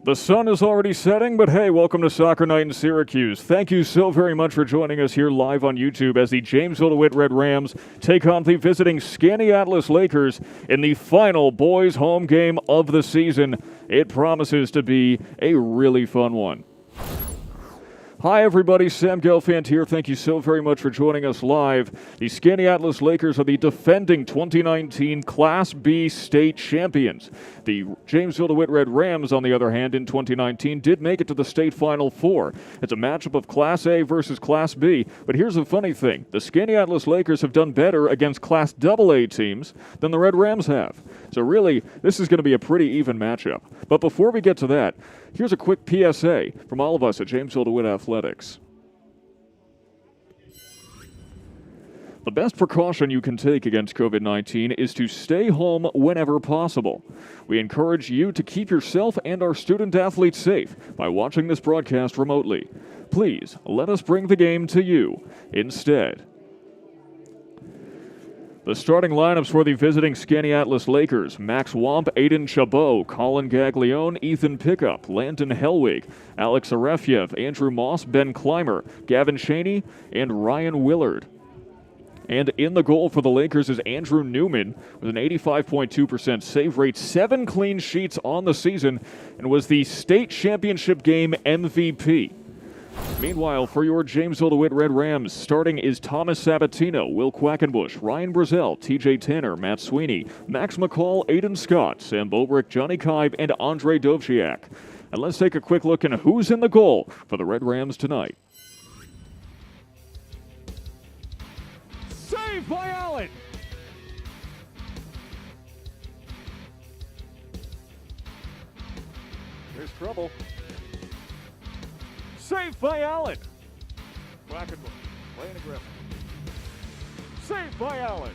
The sun is already setting, but hey, welcome to Soccer Night in Syracuse. Thank you so very much for joining us here live on YouTube as the Jamesville-DeWitt Red Rams take on the visiting Skaneateles Lakers in the final boys' home game of the season. It promises to be a really fun one. Hi everybody, Sam Gelfand here. Thank you so very much for joining us live. The Skaneateles Lakers are the defending 2019 Class B state champions. The Jamesville-DeWitt Red Rams, on the other hand, in 2019 did make it to the state Final Four. It's a matchup of Class A versus Class B, but here's the funny thing. The Skaneateles Lakers have done better against Class AA teams than the Red Rams have. So really, this is going to be a pretty even matchup. But before we get to that, here's a quick PSA from all of us at Jamesville-DeWitt Athletics. The best precaution you can take against COVID-19 is to stay home whenever possible. We encourage you to keep yourself and our student athletes safe by watching this broadcast remotely. Please let us bring the game to you instead. The starting lineups for the visiting Skaneateles Lakers: Max Womp, Aiden Chabot, Colin Gaglione, Ethan Pickup, Landon Hellwig, Alex Arefiev, Andrew Moss, Ben Clymer, Gavin Cheney, and Ryan Willard. And in the goal for the Lakers is Andrew Newman with an 85.2% save rate, 7 clean sheets on the season, and was the state championship game MVP. Meanwhile, for your Jamesville-DeWitt Red Rams, starting is Thomas Sabatino, Will Quackenbush, Ryan Brazel, TJ Tanner, Matt Sweeney, Max McCall, Aiden Scott, Sam Bobrick, Johnny Kibe, and Andre Dovciak. And let's take a quick look at who's in the goal for the Red Rams tonight. Save by Allen! There's trouble. Saved by Allen. Quackenbush playing aggressive. Saved by Allen.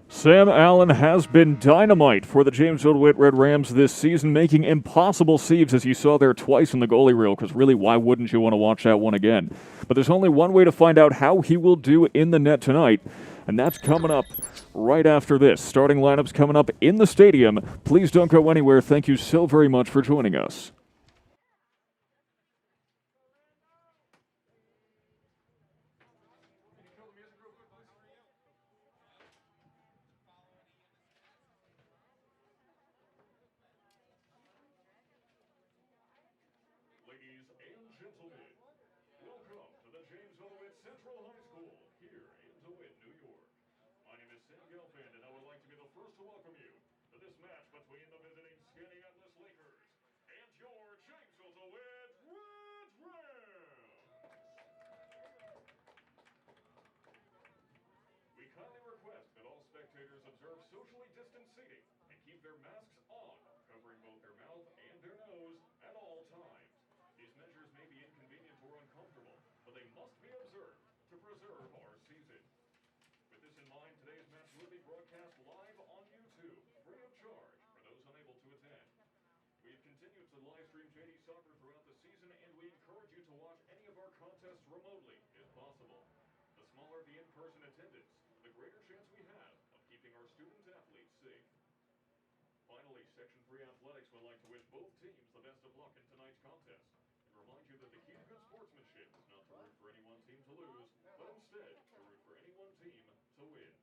Sam Allen has been dynamite for the Jamesville-DeWitt Red Rams this season, making impossible saves, as you saw there twice in the goalie reel, because really, why wouldn't you want to watch that one again? But there's only one way to find out how he will do in the net tonight, and that's coming up right after this. Starting lineups coming up in the stadium. Please don't go anywhere. Thank you so very much for joining us. Ladies and gentlemen, welcome to the Jamesville-DeWitt Central High School here in DeWitt, New York. My name is Sam Gelfand, and I would like to be the first to welcome you to this match between the visiting Skaneateles Lakers and your Jamesville-DeWitt Red Rams. We kindly request that all spectators observe socially distanced seating and keep their masks on, covering both their mouth and their nose at all times. These measures may be inconvenient or uncomfortable, but they must be observed to preserve our season. With this in mind, today's match will be broadcast live on YouTube, free of charge for those unable to attend. We have continued to live stream JD Soccer throughout the season, and we encourage you to watch any of our contests remotely, if possible. The smaller the in-person attendance, the greater chance we have of keeping our student athletes safe. Finally, Section 3 Athletics would like to wish both teams the best of luck in tonight's contest. Remind you that the key to good sportsmanship is not to root for any one team to lose, but instead to root for any one team to win.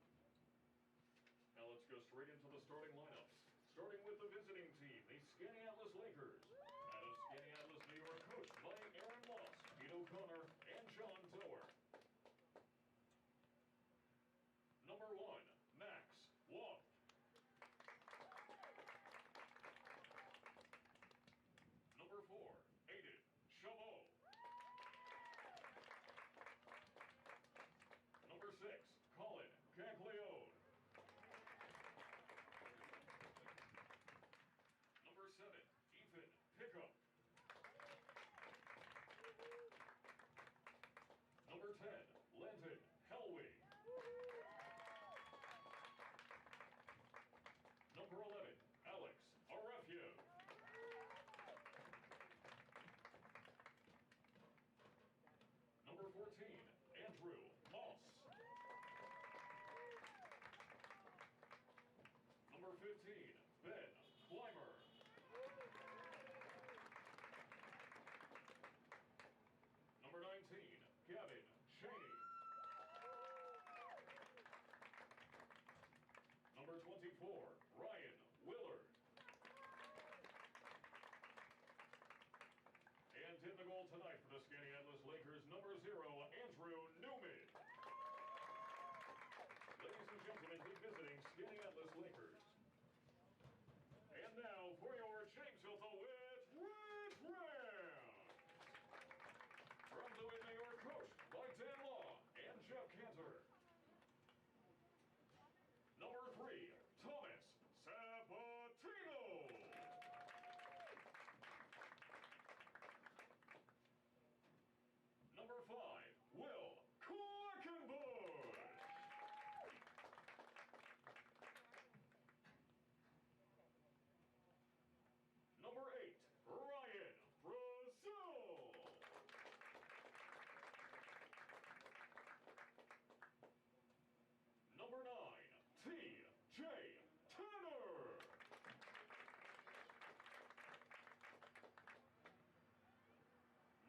Now let's go straight into the starting lineups. Starting with the visiting team, the Skaneateles Lakers. Out of Skaneateles, New York, coached by Aaron Moss, Pete O'Connor, and John Doer. Number 1, Max Womp. Number 4, Aiden Chabot. Number 6, Colin Gaglione. Number 7, Ethan Andrew Moss. Number 15, Ben Clymer. Number 19, Gavin Cheney. Number 24, Ryan Willard. And in the goal tonight for the Skaneateles Lakers, number 0, Andrew Newman. Ladies and gentlemen, keep visiting Skaneateles Lakers. And now for your Jamesville-DeWitt Red Rams. From DeWitt, New York, coached by Dan Law and Jeff Cantor. Number 3, Thomas Sabatino. Number 5, Will Quackenbush. Number 8, Ryan Brazil. Number 9, T.J. Tanner.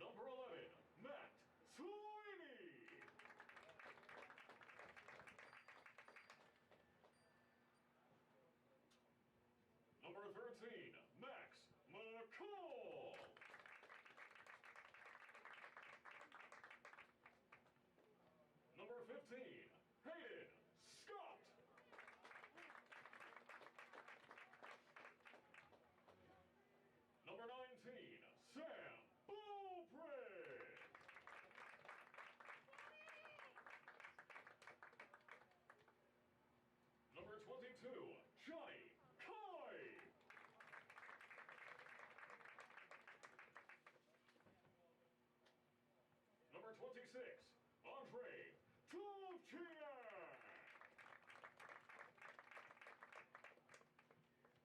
Number 11, Matt Sweeney. Number 13, Max McCall. Number 15, Hayden Scott. Number 19, Sam Bulbridge. Number 22, Johnny Coy. Number 26, Andre Tulchiak.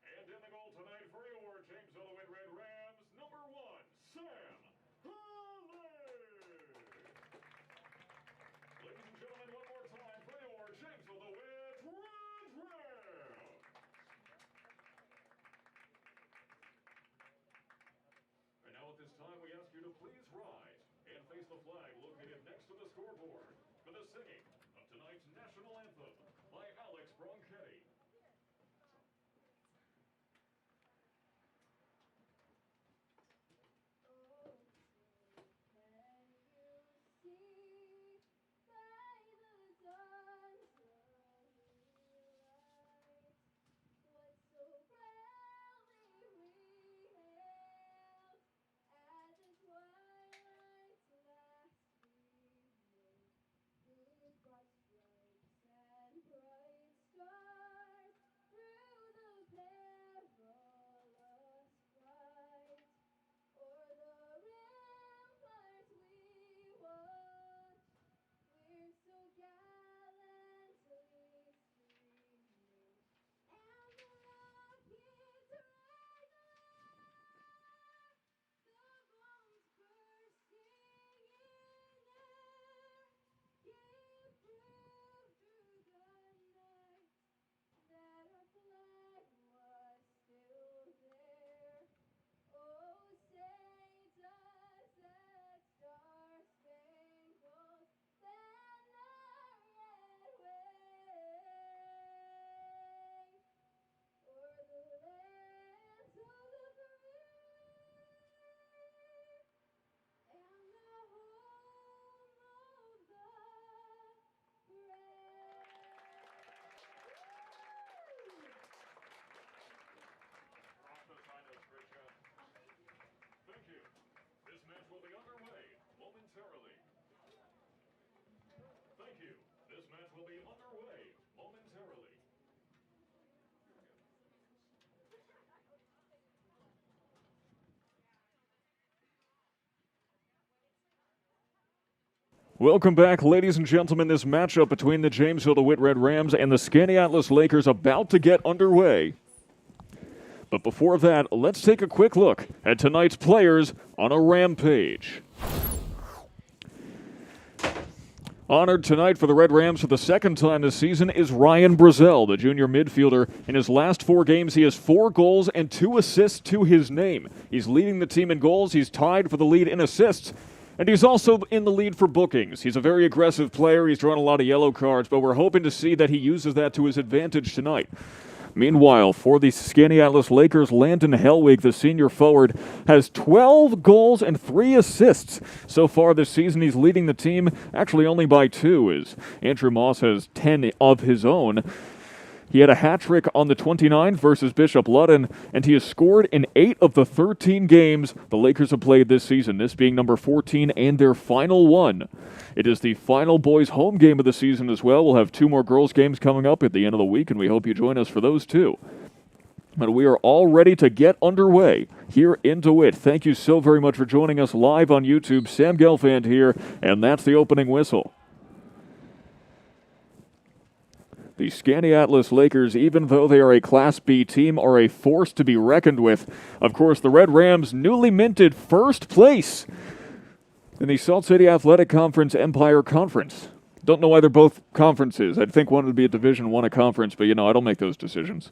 And in the goal tonight for your Jamesville-DeWitt Red Rams, number 1, Sam Halley. Ladies and gentlemen, one more time for your Jamesville-DeWitt Red Rams. And now at this time, we ask you to please rise and face the flag located next to the scoreboard for the singing of tonight's national anthem by Alex Bronchetti. Thank you. This match will be underway momentarily. Thank you. This match will be underway momentarily. Welcome back, ladies and gentlemen. This matchup between the Jamesville-DeWitt Red Rams and the Skaneateles Lakers about to get underway. But before that, let's take a quick look at tonight's players on a rampage. Honored tonight for the Red Rams for the second time this season is Ryan Brazel, the junior midfielder. In his last 4 games, he has 4 goals and 2 assists to his name. He's leading the team in goals. He's tied for the lead in assists. And he's also in the lead for bookings. He's a very aggressive player. He's drawn a lot of yellow cards, but we're hoping to see that he uses that to his advantage tonight. Meanwhile, for the Skaneateles Lakers, Landon Helwig, the senior forward, has 12 goals and 3 assists. So far this season, he's leading the team, actually only by 2, as Andrew Moss has 10 of his own. He had a hat trick on the 29th versus Bishop Ludden, and he has scored in 8 of the 13 games the Lakers have played this season, this being number 14 and their final one. It is the final boys' home game of the season as well. We'll have 2 more girls' games coming up at the end of the week, and we hope you join us for those too. But we are all ready to get underway here in DeWitt. Thank you so very much for joining us live on YouTube. Sam Gelfand here, and that's the opening whistle. The Skaneateles Lakers, even though they are a Class B team, are a force to be reckoned with. Of course, the Red Rams newly minted first place in the Salt City Athletic Conference Empire Conference. Don't know why they're both conferences. I'd think one would be a division, one a conference, but I don't make those decisions.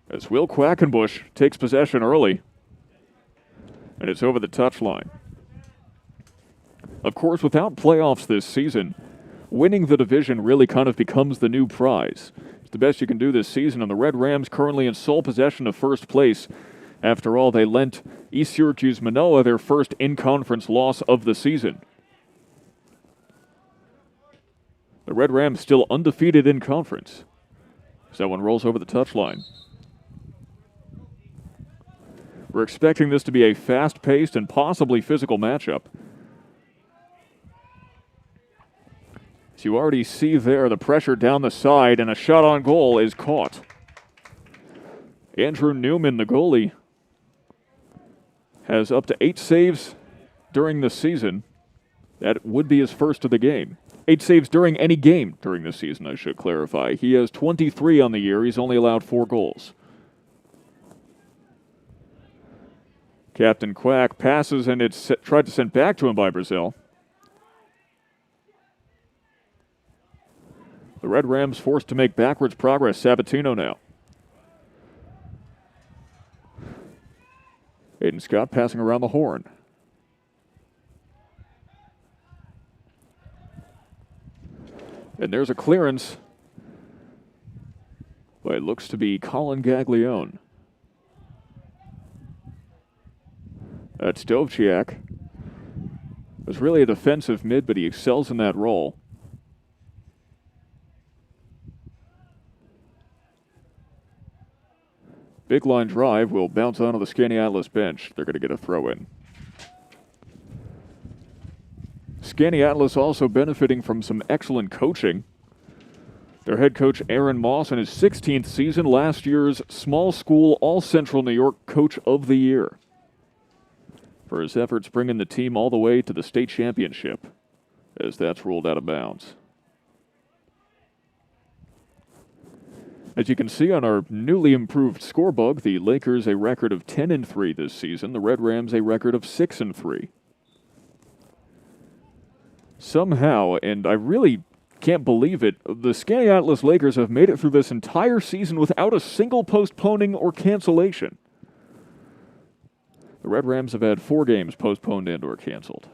As Will Quackenbush takes possession early, and it's over the touchline. Of course, without playoffs this season, winning the division really kind of becomes the new prize. It's the best you can do this season, and the Red Rams currently in sole possession of first place. After all, they lent East Syracuse Manoa their first in-conference loss of the season. The Red Rams still undefeated in conference. So that one rolls over the touchline. We're expecting this to be a fast-paced and possibly physical matchup. So you already see there the pressure down the side, and a shot on goal is caught. Andrew Newman, the goalie, has up to 8 saves during the season. That would be his first of the game. 8 saves during any game during the season, I should clarify. He has 23 on the year. He's only allowed 4 goals. Captain Quack passes, and it's tried to send back to him by Brazel. The Red Rams forced to make backwards progress. Sabatino now. Aiden Scott passing around the horn. And there's a clearance. But it looks to be Colin Gaglione. That's Dovciak. Was really a defensive mid, but he excels in that role. Big line drive will bounce onto the Skaneateles bench. They're going to get a throw in. Skaneateles also benefiting from some excellent coaching. Their head coach Aaron Moss in his 16th season, last year's small school All-Central New York Coach of the Year, for his efforts bringing the team all the way to the state championship, as that's ruled out of bounds. As you can see on our newly improved scorebook, the Lakers a record of 10-3 this season, the Red Rams a record of 6-3. Somehow, and I really can't believe it, the Skaneateles Lakers have made it through this entire season without a single postponing or cancellation. The Red Rams have had 4 games postponed and or canceled.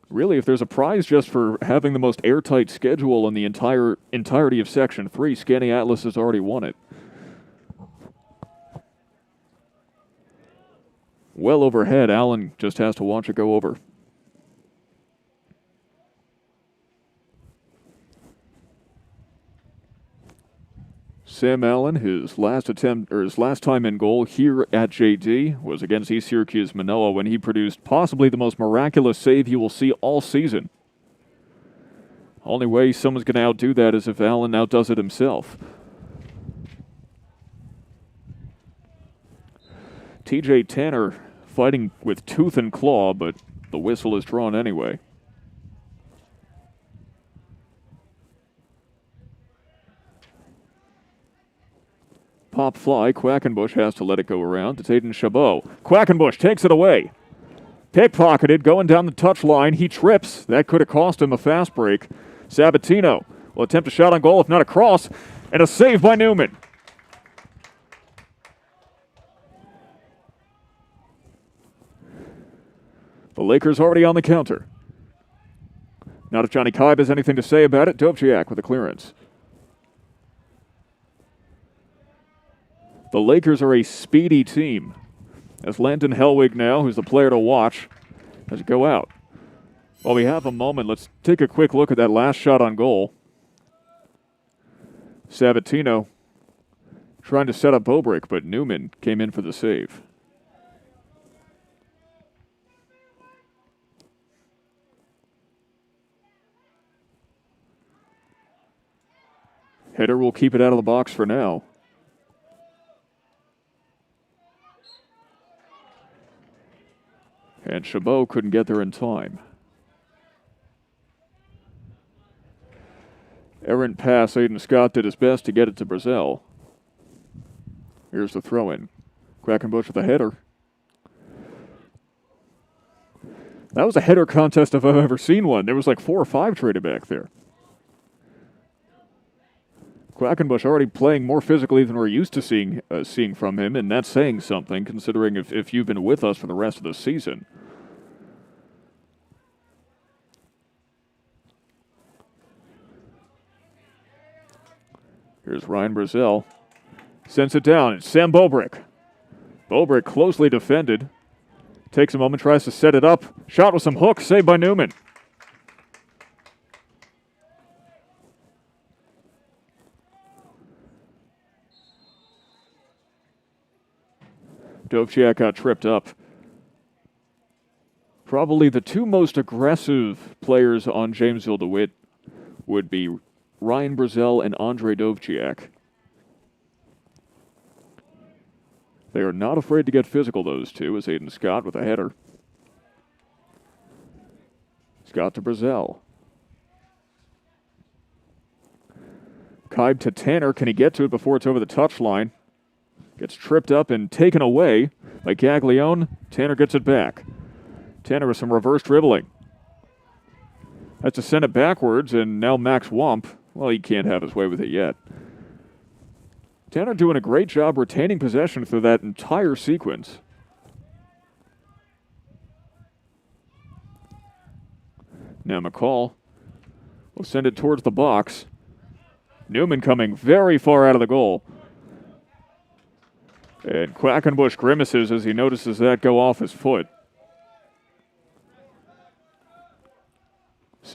Really, if there's a prize just for having the most airtight schedule in the entirety of Section 3, Skaneateles has already won it. Well overhead, Allen just has to watch it go over. Sam Allen, his last time in goal here at JD was against East Syracuse Manoa when he produced possibly the most miraculous save you will see all season. Only way someone's going to outdo that is if Allen outdoes it himself. TJ Tanner fighting with tooth and claw, but the whistle is drawn anyway. pop fly. Quackenbush has to let it go around. It's Aiden Chabot. Quackenbush takes it away. Pickpocketed, going down the touchline. He trips. That could have cost him a fast break. Sabatino will attempt a shot on goal, if not a cross, and a save by Newman. The Lakers already on the counter. Not if Johnny Kibe has anything to say about it. Dovciak with a clearance. The Lakers are a speedy team, as Landon Hellwig now, who's the player to watch, has to go out. While we have a moment, let's take a quick look at that last shot on goal. Sabatino trying to set up Bobrick, but Newman came in for the save. Header will keep it out of the box for now. And Chabot couldn't get there in time. Errant pass. Aiden Scott did his best to get it to Brazil. Here's the throw-in. Quackenbush with a header. That was a header contest if I've ever seen one. There was like 4 or 5 traded back there. Quackenbush already playing more physically than we're used to seeing from him, and that's saying something, considering if you've been with us for the rest of the season. Here's Ryan Brazil. Sends it down. It's Sam Bobrick. Bobrick closely defended. Takes a moment, tries to set it up. Shot with some hook, saved by Newman. Dovciak got tripped up. Probably the 2 most aggressive players on Jamesville-DeWitt would be Ryan Brazil and Andre Dovciak. They are not afraid to get physical, those two, as Aiden Scott with a header. Scott to Brazil. Kibe to Tanner. Can he get to it before it's over the touchline? Gets tripped up and taken away by Gaglione. Tanner gets it back. Tanner with some reverse dribbling. Has to send it backwards, and now Max Womp, well, he can't have his way with it yet. Tanner doing a great job retaining possession through that entire sequence. Now McCall will send it towards the box. Newman coming very far out of the goal. And Quackenbush grimaces as he notices that go off his foot.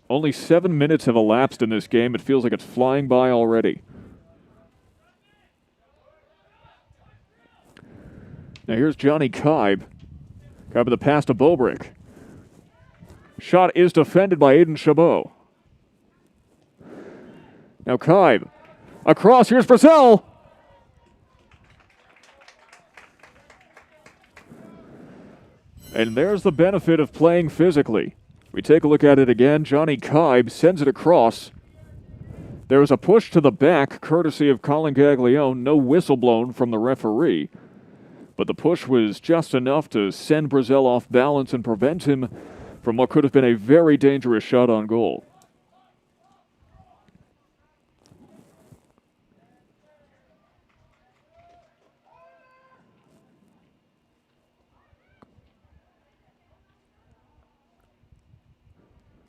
Only 7 minutes have elapsed in this game. It feels like it's flying by already. Now here's Johnny Kibe. Kibe with the pass to Bobrick. Shot is defended by Aiden Chabot. Now Kibe. Across, here's Brazil. And there's the benefit of playing physically. We take a look at it again. Johnny Kibe sends it across. There was a push to the back, courtesy of Colin Gaglione. No whistle blown from the referee. But the push was just enough to send Brazil off balance and prevent him from what could have been a very dangerous shot on goal.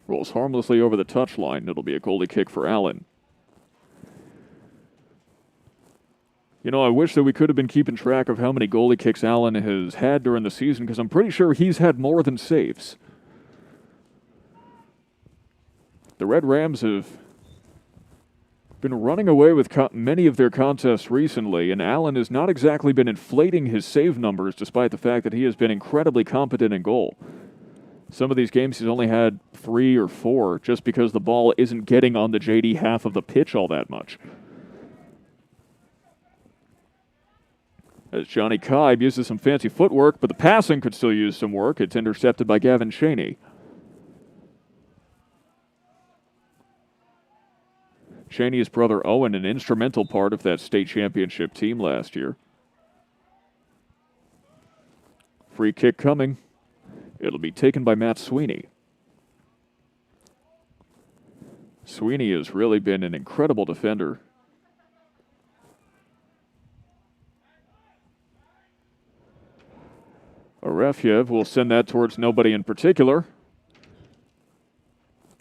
Rolls harmlessly over the touchline. It'll be a goalie kick for Allen. You know, I wish that we could have been keeping track of how many goalie kicks Allen has had during the season, because I'm pretty sure he's had more than saves. The Red Rams have been running away with many of their contests recently, and Allen has not exactly been inflating his save numbers, despite the fact that he has been incredibly competent in goal. Some of these games he's only had 3 or 4 just because the ball isn't getting on the JD half of the pitch all that much. As Johnny Kibe uses some fancy footwork, but the passing could still use some work. It's intercepted by Gavin Cheney. Cheney's brother Owen, an instrumental part of that state championship team last year. Free kick coming. It'll be taken by Matt Sweeney. Sweeney has really been an incredible defender. Arefyev will send that towards nobody in particular.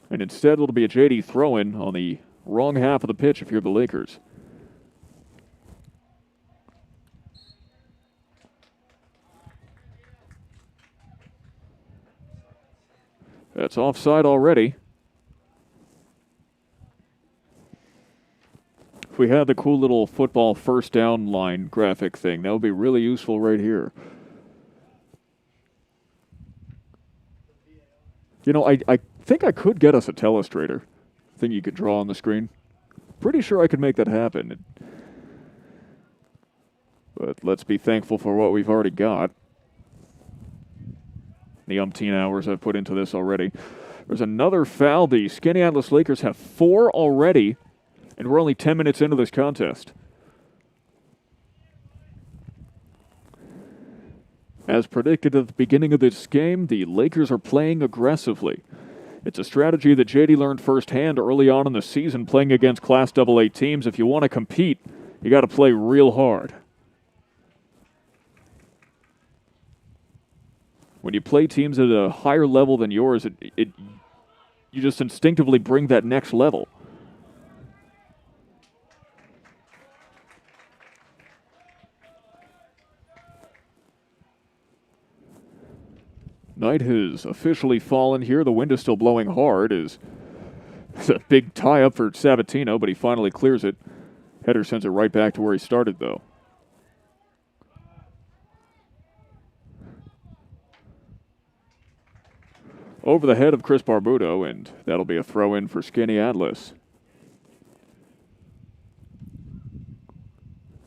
And instead it'll be a JD throw-in on the wrong half of the pitch if you're the Lakers. That's offside already. If we had the cool little football first down line graphic thing, that would be really useful right here. You know, I think I could get us a telestrator thing you could draw on the screen. Pretty sure I could make that happen. But let's be thankful for what we've already got. The umpteen hours I've put into this already. There's another foul. The Skaneateles Lakers have 4 already, and we're only 10 minutes into this contest. As predicted at the beginning of this game, the Lakers are playing aggressively. It's a strategy that JD learned firsthand early on in the season playing against Class AA teams. If you want to compete, you got to play real hard. When you play teams at a higher level than yours, you just instinctively bring that next level. Night has officially fallen here. The wind is still blowing hard. It's a big tie-up for Sabatino, but he finally clears it. Header sends it right back to where he started, though. Over the head of Chris Barbuto, and that'll be a throw-in for Skaneateles.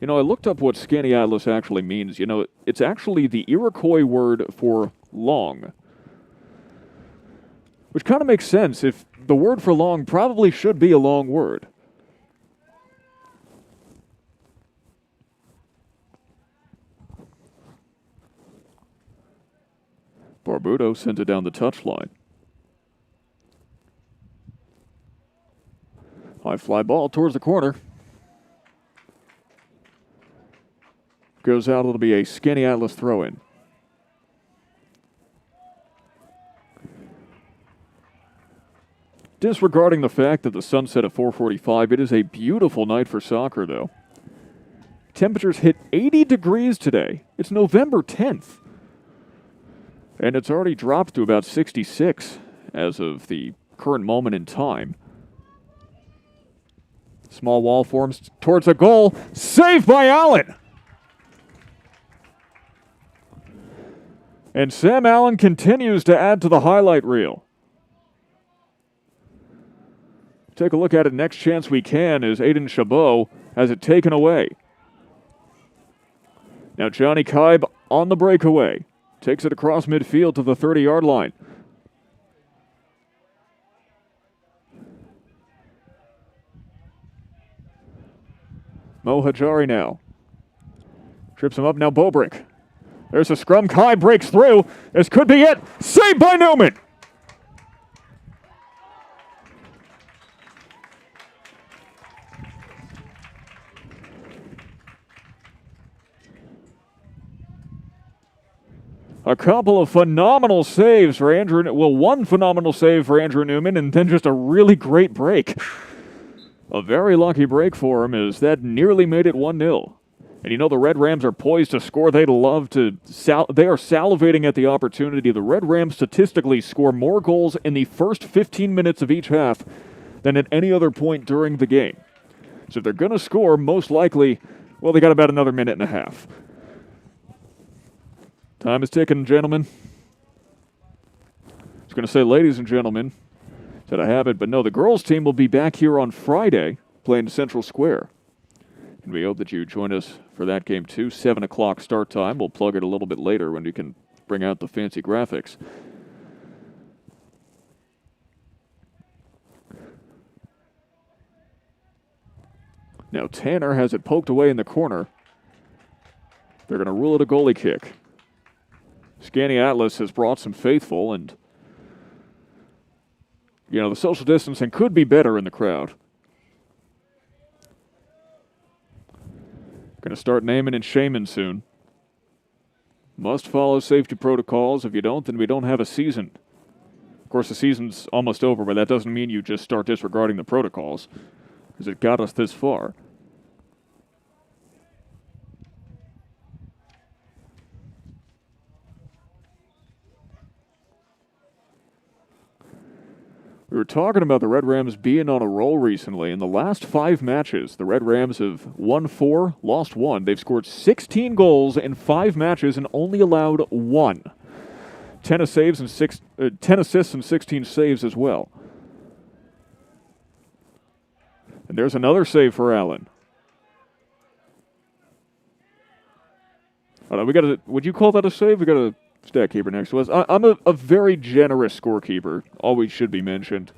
You know, I looked up what Skaneateles actually means. You know, it's actually the Iroquois word for long, which kind of makes sense if the word for long probably should be a long word. Barbuto sends it down the touchline. High fly ball towards the corner. Goes out, it'll be a Skaneateles throw-in. Disregarding the fact that the sun set at 4:45, it is a beautiful night for soccer, though. Temperatures hit 80 degrees today. It's November 10th. And it's already dropped to about 66 as of the current moment in time. Small wall forms towards a goal. Saved by Allen! And Sam Allen continues to add to the highlight reel. Take a look at it next chance we can as Aiden Chabot has it taken away. Now Johnny Kaib on the breakaway. Takes it across midfield to the 30-yard line. Mo Hajari now. Trips him up now, Bobrick. There's a scrum. Kai breaks through. This could be it. Saved by Newman. A couple of phenomenal saves for Andrew. Well, one phenomenal save for Andrew Newman, and then just a really great break. A very lucky break for him, as that nearly made it 1-0. And you know the Red Rams are poised to score. They'd love to. They are salivating at the opportunity. The Red Rams statistically score more goals in the first 15 minutes of each half than at any other point during the game. So if they're going to score, most likely, well, they got about another minute and a half. Time is ticking, gentlemen. I was going to say, ladies and gentlemen, said I have it, but no, the girls' team will be back here on Friday playing Central Square. And we hope that you join us for that game too. 7 o'clock start time. We'll plug it a little bit later when we can bring out the fancy graphics. Now Tanner has it poked away in the corner. They're going to rule it a goalie kick. Skaneateles has brought some faithful, and, the social distancing could be better in the crowd. Going to start naming and shaming soon. Must follow safety protocols. If you don't, then we don't have a season. Of course, the season's almost over, but that doesn't mean you just start disregarding the protocols, because it got us this far. We were talking about the Red Rams being on a roll recently. In the last 5 matches, the Red Rams have won 4, lost 1. They've scored 16 goals in 5 matches and only allowed 1. 10 assists and 16 saves as well. And there's another save for Allen. I don't know, would you call that a save? We got a stat keeper next to us. I'm a very generous scorekeeper. Always should be mentioned.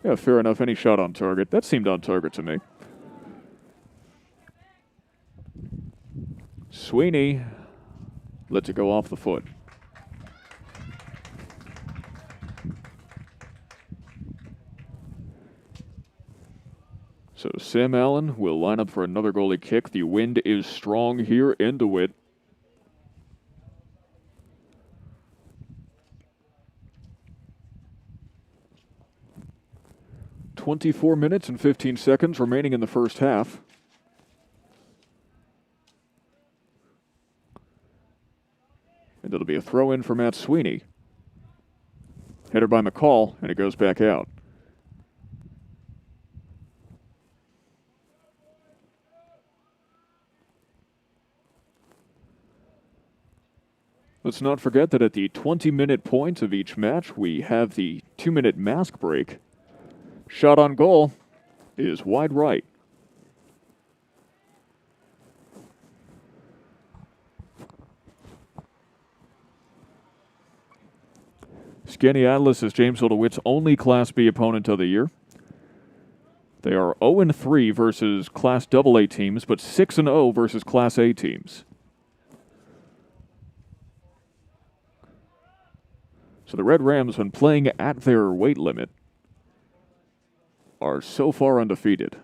Yeah, fair enough. Any shot on target. That seemed on target to me. Sweeney lets it go off the foot. So Sam Allen will line up for another goalie kick. The wind is strong here in DeWitt. "24 minutes and 15 seconds remaining in the first half. And it'll be a throw-in for Matt Sweeney. Header by McCall, and it goes back out. Let's not forget that at the 20-minute point of each match, we have the 2-minute mask break. Shot on goal is wide right. Skaneateles is Jamesville-DeWitt's only Class B opponent of the year. They are 0-3 versus Class AA teams, but 6-0 versus Class A teams. So the Red Rams, when playing at their weight limit, are so far undefeated.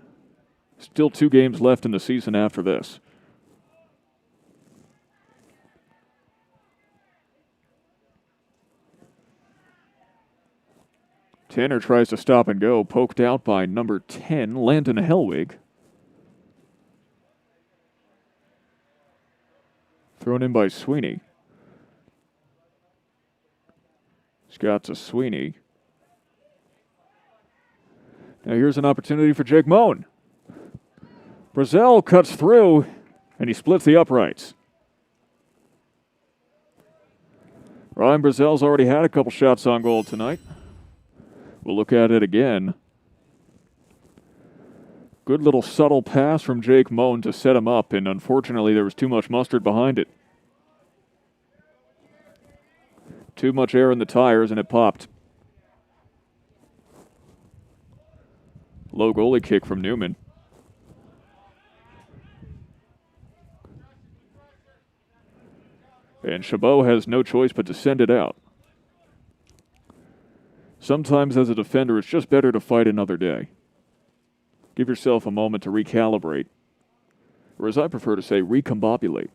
Still 2 games left in the season after this. Tanner tries to stop and go, poked out by number 10, Landon Hellwig. Thrown in by Sweeney. Scott to Sweeney. Now here's an opportunity for Jake Moan. Brazel cuts through, and he splits the uprights. Ryan Brazel's already had a couple shots on goal tonight. We'll look at it again. Good little subtle pass from Jake Moan to set him up, and unfortunately there was too much mustard behind it. Too much air in the tires, and it popped. Low goalie kick from Newman. And Chabot has no choice but to send it out. Sometimes as a defender, it's just better to fight another day. Give yourself a moment to recalibrate. Or as I prefer to say, recombobulate.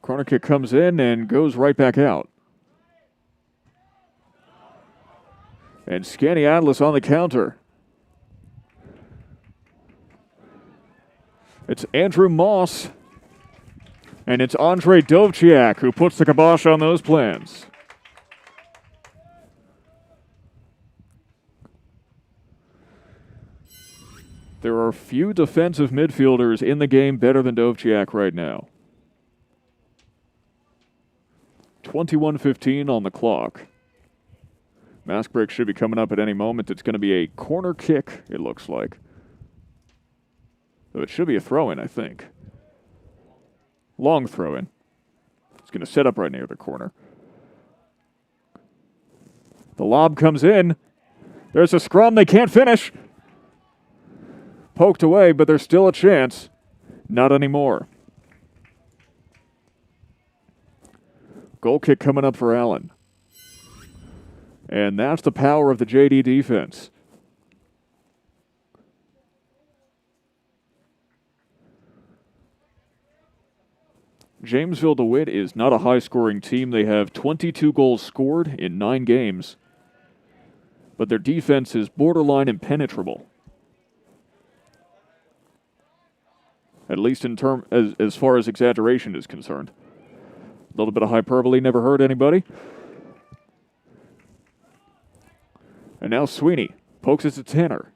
Corner kick comes in and goes right back out. And Skaneateles on the counter. It's Andrew Moss. And it's Andre Dovciak who puts the kibosh on those plans. There are few defensive midfielders in the game better than Dovciak right now. 21:15 on the clock. Mask break should be coming up at any moment. It's going to be a corner kick, it looks like. So it should be a throw-in, I think. Long throw in. It's going to set up right near the corner. The lob comes in. There's a scrum. They can't finish. Poked away, but there's still a chance. Not anymore. Goal kick coming up for Allen. And that's the power of the JD defense. Jamesville-DeWitt is not a high-scoring team. They have 22 goals scored in 9 games. But their defense is borderline impenetrable. At least in as far as exaggeration is concerned. A little bit of hyperbole never hurt anybody. And now Sweeney pokes it to Tanner.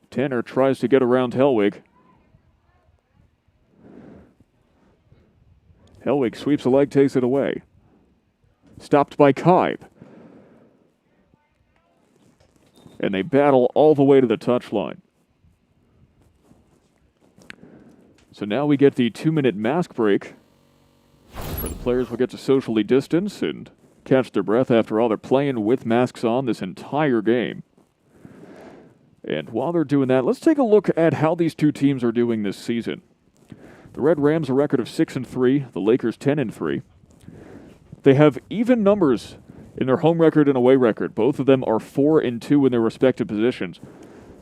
Tanner tries to get around Hellwig. Hellwig sweeps a leg, takes it away. Stopped by Kibe. And they battle all the way to the touchline. So now we get the 2-minute mask break, where the players will get to socially distance and catch their breath. After all, they're playing with masks on this entire game. And while they're doing that, let's take a look at how these two teams are doing this season. The Red Rams a record of 6-3, the Lakers 10-3. They have even numbers in their home record and away record. Both of them are 4-2 in their respective positions.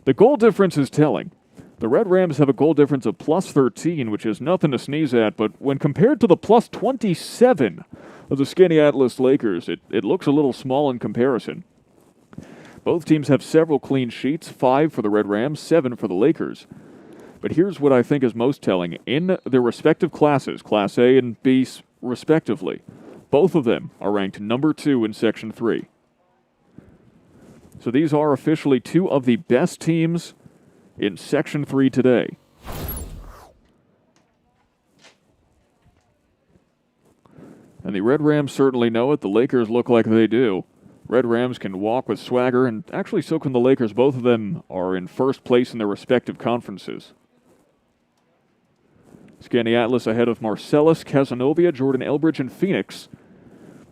The goal difference is telling. The Red Rams have a goal difference of plus 13, which is nothing to sneeze at, but when compared to the plus 27 of the Skaneateles Lakers, it looks a little small in comparison. Both teams have several clean sheets, 5 for the Red Rams, 7 for the Lakers. But here's what I think is most telling. In their respective classes, Class A and B respectively, both of them are ranked number 2 in Section 3. So these are officially 2 of the best teams in Section 3 today. And the Red Rams certainly know it. The Lakers look like they do. Red Rams can walk with swagger, and actually so can the Lakers. Both of them are in first place in their respective conferences. Skaneateles ahead of Marcellus, Casanova, Jordan Elbridge, and Phoenix.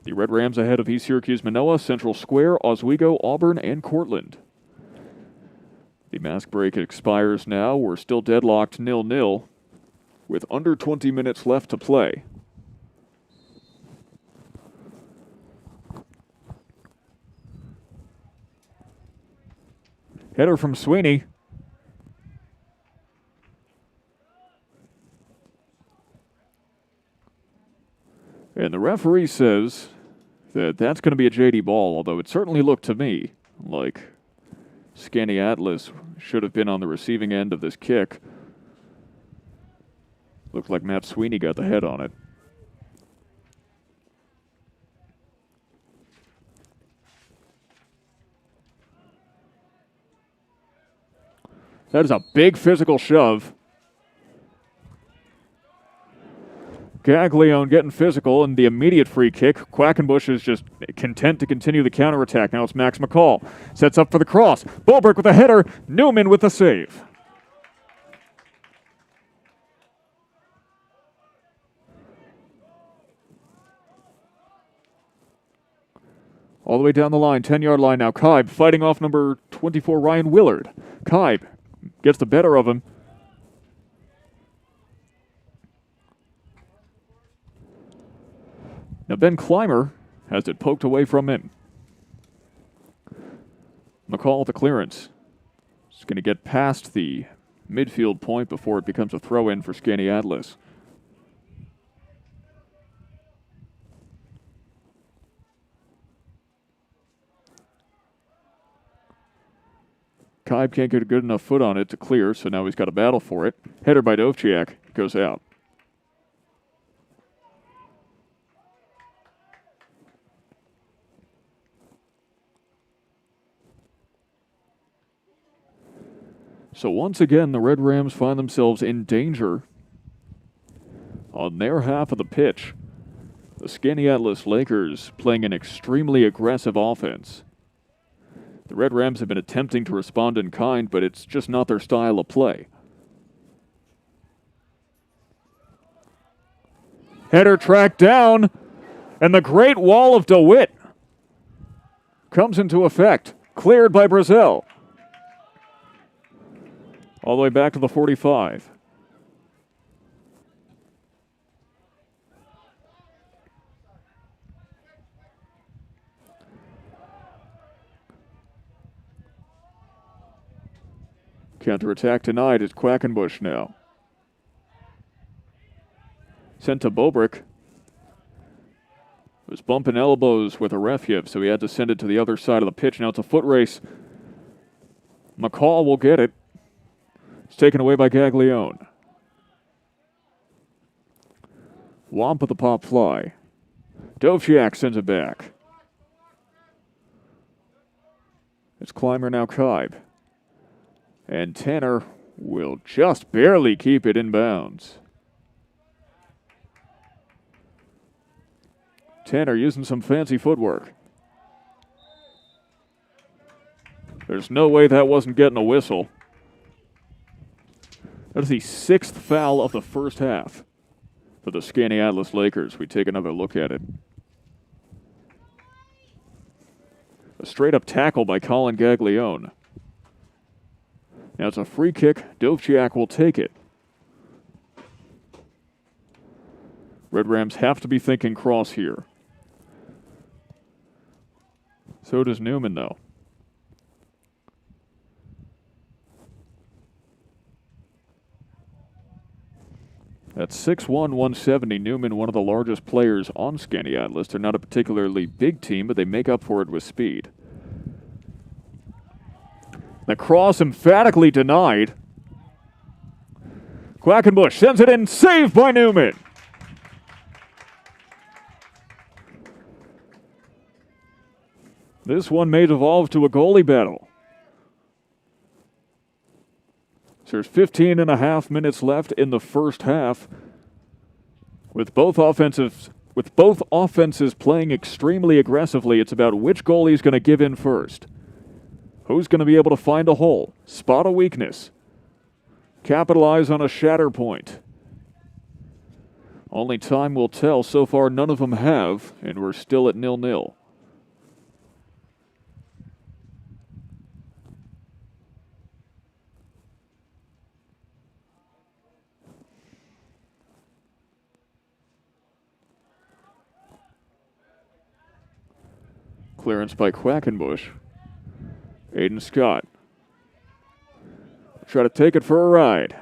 The Red Rams ahead of East Syracuse, Manoa, Central Square, Oswego, Auburn, and Cortland. The mask break expires now. We're still deadlocked 0-0 with under 20 minutes left to play. Header from Sweeney. And the referee says that that's going to be a JD ball, although it certainly looked to me like Skaneateles should have been on the receiving end of this kick. Looked like Matt Sweeney got the head on it. That is a big physical shove. Gaglione getting physical, and the immediate free kick. Quackenbush is just content to continue the counterattack. Now it's Max McCall. Sets up for the cross. Bulbrick with a header. Newman with the save. All the way down the line, 10-yard line now. Kibe fighting off number 24, Ryan Willard. Kibe gets the better of him. Now Ben Clymer has it poked away from him. McCall with the clearance. It's going to get past the midfield point before it becomes a throw-in for Skaneateles. Kibe can't get a good enough foot on it to clear, so now he's got to battle for it. Header by Dovciak goes out. So once again, the Red Rams find themselves in danger on their half of the pitch. The Skaneateles Lakers playing an extremely aggressive offense. The Red Rams have been attempting to respond in kind, but it's just not their style of play. Header tracked down, and the Great Wall of DeWitt comes into effect. Cleared by Brazil. All the way back to the 45. Counterattack denied. It's Quackenbush now. Sent to Bobrick. Was bumping elbows with Arefyev, so he had to send it to the other side of the pitch. Now it's a foot race. McCall will get it. It's taken away by Gaglione. Womp with the pop fly. Dovciak sends it back. It's Clymer, now Kaib. And Tanner will just barely keep it in bounds. Tanner using some fancy footwork. There's no way that wasn't getting a whistle. That is the 6th foul of the first half for the Skaneateles Lakers. We take another look at it. A straight-up tackle by Colin Gaglione. Now it's a free kick. Dovciak will take it. Red Rams have to be thinking cross here. So does Newman, though. At 6'1", 170, Newman, one of the largest players on Skaneateles. They're not a particularly big team, but they make up for it with speed. The cross emphatically denied. Quackenbush sends it in, saved by Newman. This one may devolve to a goalie battle. So there's 15 and a half minutes left in the first half. With both offenses playing extremely aggressively, it's about which goalie is going to give in first. Who's going to be able to find a hole, spot a weakness, capitalize on a shatter point? Only time will tell. So far, none of them have, and we're still at 0-0. Clearance by Quackenbush. Aiden Scott. Try to take it for a ride.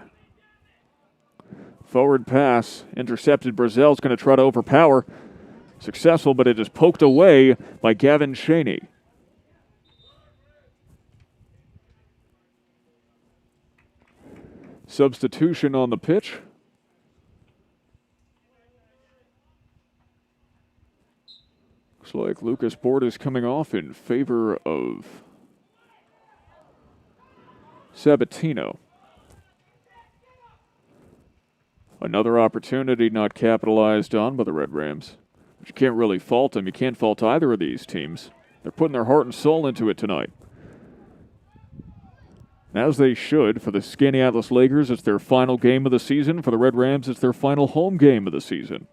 Forward pass. Intercepted. Brazel's going to try to overpower. Successful, but it is poked away by Gavin Cheney. Substitution on the pitch. Looks like Lucas Bort is coming off in favor of Sabatino. Another opportunity not capitalized on by the Red Rams. But you can't really fault them. You can't fault either of these teams. They're putting their heart and soul into it tonight. As they should. For the Skaneateles Lakers, it's their final game of the season. For the Red Rams, it's their final home game of the season.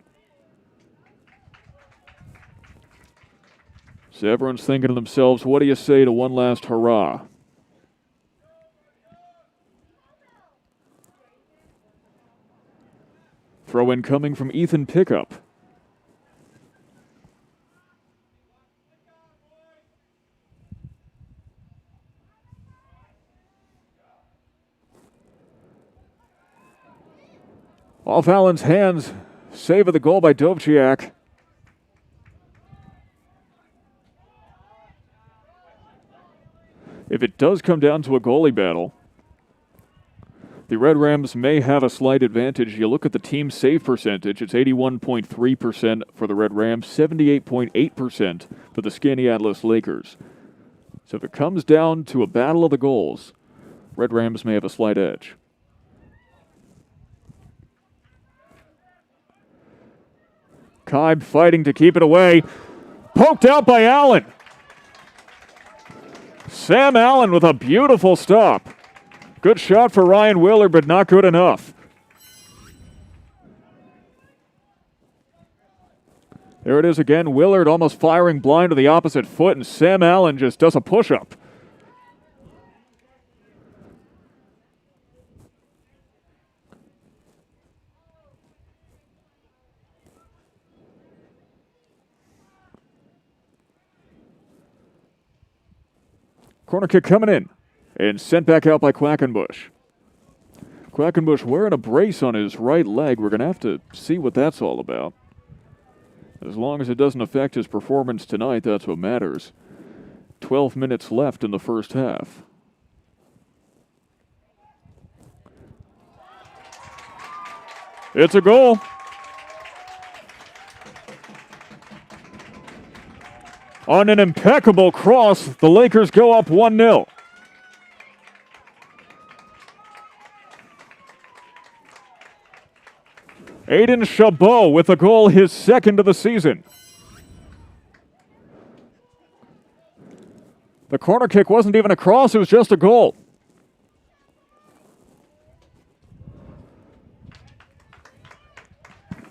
So everyone's thinking to themselves, what do you say to one last hurrah? Throw in coming from Ethan Pickup. Off Allen's hands. Save of the goal by Dovciak. If it does come down to a goalie battle, the Red Rams may have a slight advantage. You look at the team save percentage, it's 81.3% for the Red Rams, 78.8% for the Skaneateles Lakers. So if it comes down to a battle of the goals, Red Rams may have a slight edge. Kaib fighting to keep it away. Poked out by Allen. Sam Allen with a beautiful stop. Good shot for Ryan Willer, but not good enough. There it is again. Willard almost firing blind to the opposite foot, and Sam Allen just does a push-up. Corner kick coming in and sent back out by Quackenbush. Quackenbush wearing a brace on his right leg. We're going to have to see what that's all about. As long as it doesn't affect his performance tonight, that's what matters. 12 minutes left in the first half. It's a goal. On an impeccable cross, the Lakers go up 1-0. Aiden Chabot with a goal, his second of the season. The corner kick wasn't even a cross, it was just a goal.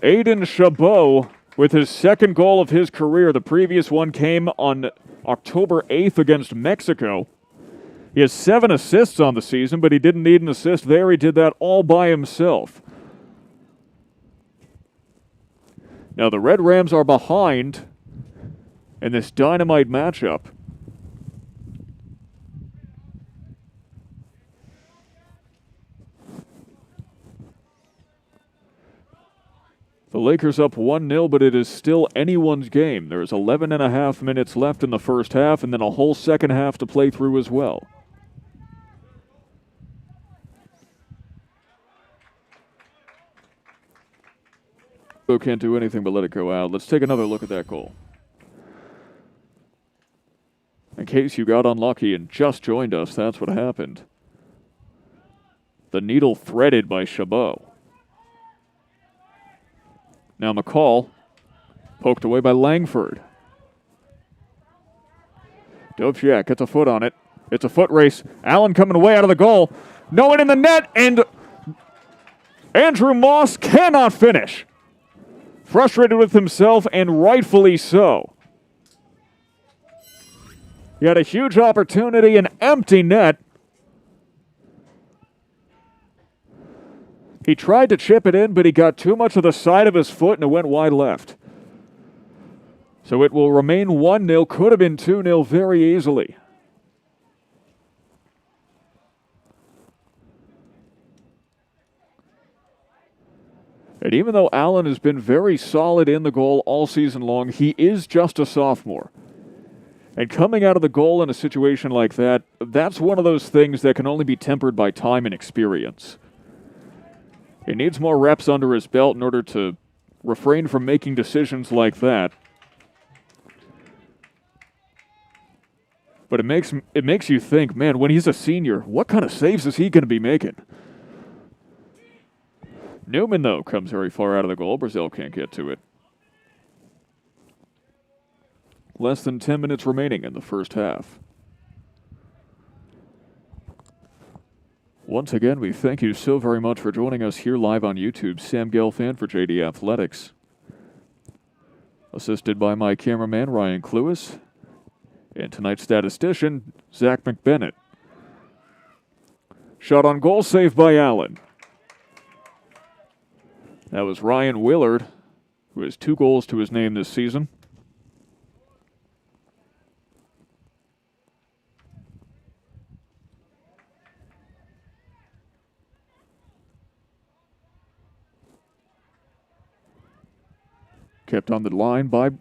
Aiden Chabot with his second goal of his career. The previous one came on October 8th against Mexico. He has 7 assists on the season, but he didn't need an assist there. He did that all by himself. Now the Red Rams are behind in this dynamite matchup. The Lakers up 1-0, but it is still anyone's game. There's 11.5 minutes left in the first half, and then a whole second half to play through as well. Can't do anything but let it go out. Let's take another look at that goal. In case you got unlucky and just joined us, that's what happened. The needle threaded by Chabot. Now McCall, poked away by Langford. Dovciak gets a foot on it. It's a foot race. Allen coming away out of the goal. No one in the net, and Andrew Moss cannot finish. Frustrated with himself, and rightfully so. He had a huge opportunity, an empty net. He tried to chip it in, but he got too much of the side of his foot, and it went wide left. So it will remain 1-0. Could have been 2-0 very easily. And even though Allen has been very solid in the goal all season long, he is just a sophomore. And coming out of the goal in a situation like that, that's one of those things that can only be tempered by time and experience. He needs more reps under his belt in order to refrain from making decisions like that. But it makes you think, man, when he's a senior, what kind of saves is he going to be making? Newman, though, comes very far out of the goal. Brazil can't get to it. Less than 10 minutes remaining in the first half. Once again, we thank you so very much for joining us here live on YouTube. Sam Gelfand for JD Athletics. Assisted by my cameraman, Ryan Cluis. And tonight's statistician, Zach McBennett. Shot on goal, saved by Allen. That was Ryan Willard, who has 2 goals to his name this season. Kept on the line by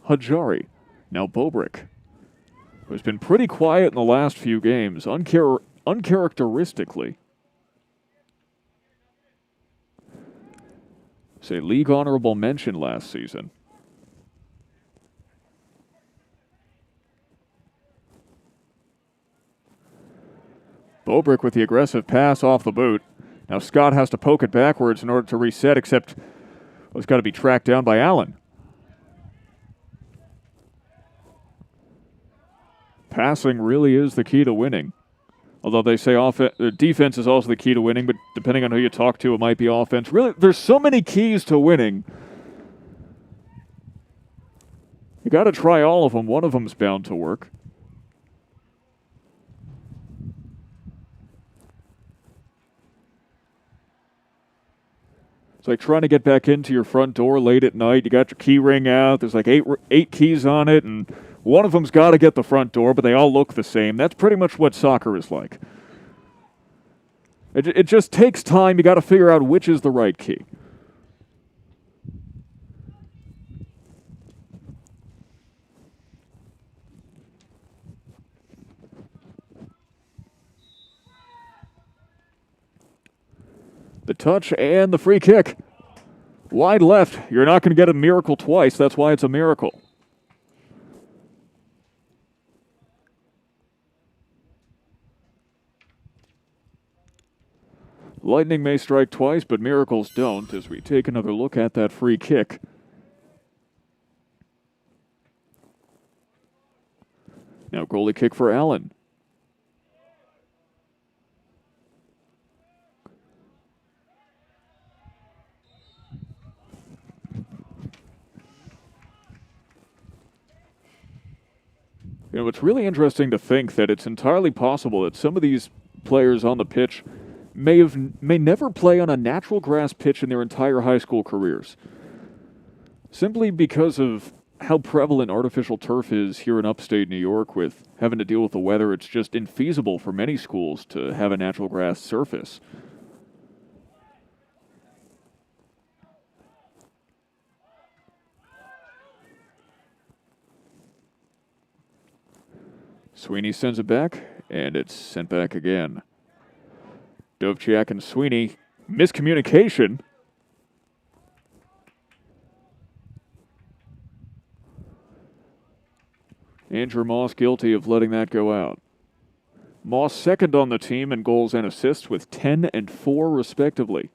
Hajari. Now Bobrick, who has been pretty quiet in the last few games, uncharacteristically. Say league honorable mention last season. Bobrick with the aggressive pass off the boot. Now Scott has to poke it backwards in order to reset, except it's got to be tracked down by Allen. Passing really is the key to winning. Although they say defense is also the key to winning, but depending on who you talk to, it might be offense. Really, there's so many keys to winning. You got to try all of them. One of them's bound to work. It's like trying to get back into your front door late at night. You got your key ring out. There's like eight keys on it, and one of them's got to get the front door, but they all look the same. That's pretty much what soccer is like. It just takes time. You got to figure out which is the right key. The touch and the free kick. Wide left. You're not going to get a miracle twice. That's why it's a miracle. Lightning may strike twice, but miracles don't, as we take another look at that free kick. Now goalie kick for Allen. You know, it's really interesting to think that it's entirely possible that some of these players on the pitch may never play on a natural grass pitch in their entire high school careers. Simply because of how prevalent artificial turf is here in upstate New York with having to deal with the weather. It's just infeasible for many schools to have a natural grass surface. Sweeney sends it back, and it's sent back again. Dovchiak and Sweeney, miscommunication. Andrew Moss guilty of letting that go out. Moss second on the team in goals and assists with 10 and 4 respectively.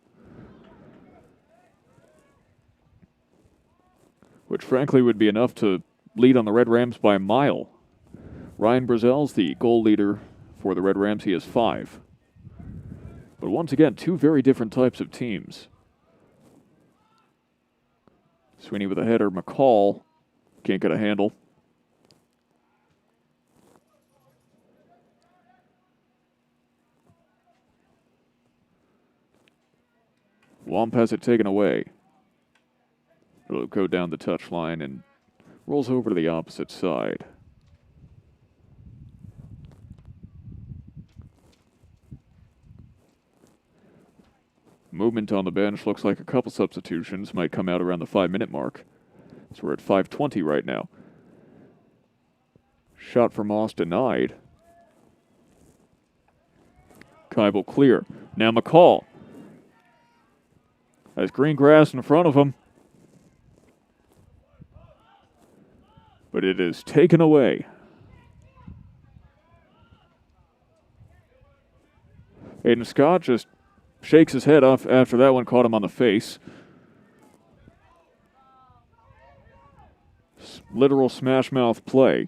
Which frankly would be enough to lead on the Red Rams by a mile. Ryan Brazel's the goal leader for the Red Rams. He has 5. But once again, two very different types of teams. Sweeney with a header. McCall can't get a handle. Womp has it taken away. It'll go down the touchline and rolls over to the opposite side. Movement on the bench. Looks like a couple substitutions might come out around the 5-minute mark. So we're at 5:20 right now. Shot for Moss denied. Keibel clear. Now McCall has green grass in front of him. But it is taken away. Aiden Scott just shakes his head off after that one caught him on the face. Literal smash mouth play.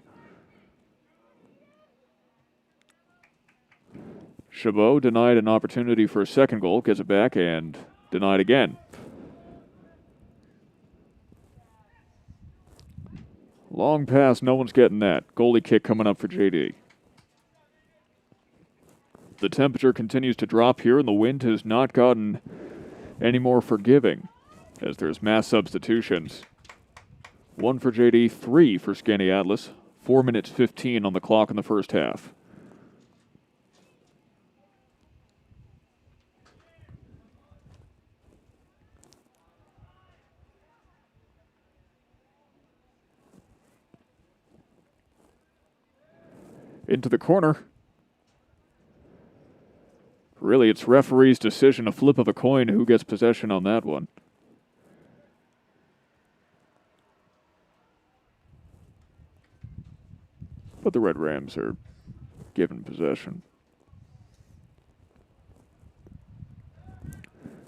Chabot denied an opportunity for a second goal, gets it back and denied again. Long pass, no one's getting that. Goalie kick coming up for JD. The temperature continues to drop here, and the wind has not gotten any more forgiving as there's mass substitutions. 1 for JD, 3 for Skaneateles. 4 minutes 15 on the clock in the first half. Into the corner. Really, it's referee's decision, a flip of a coin, who gets possession on that one. But the Red Rams are given possession.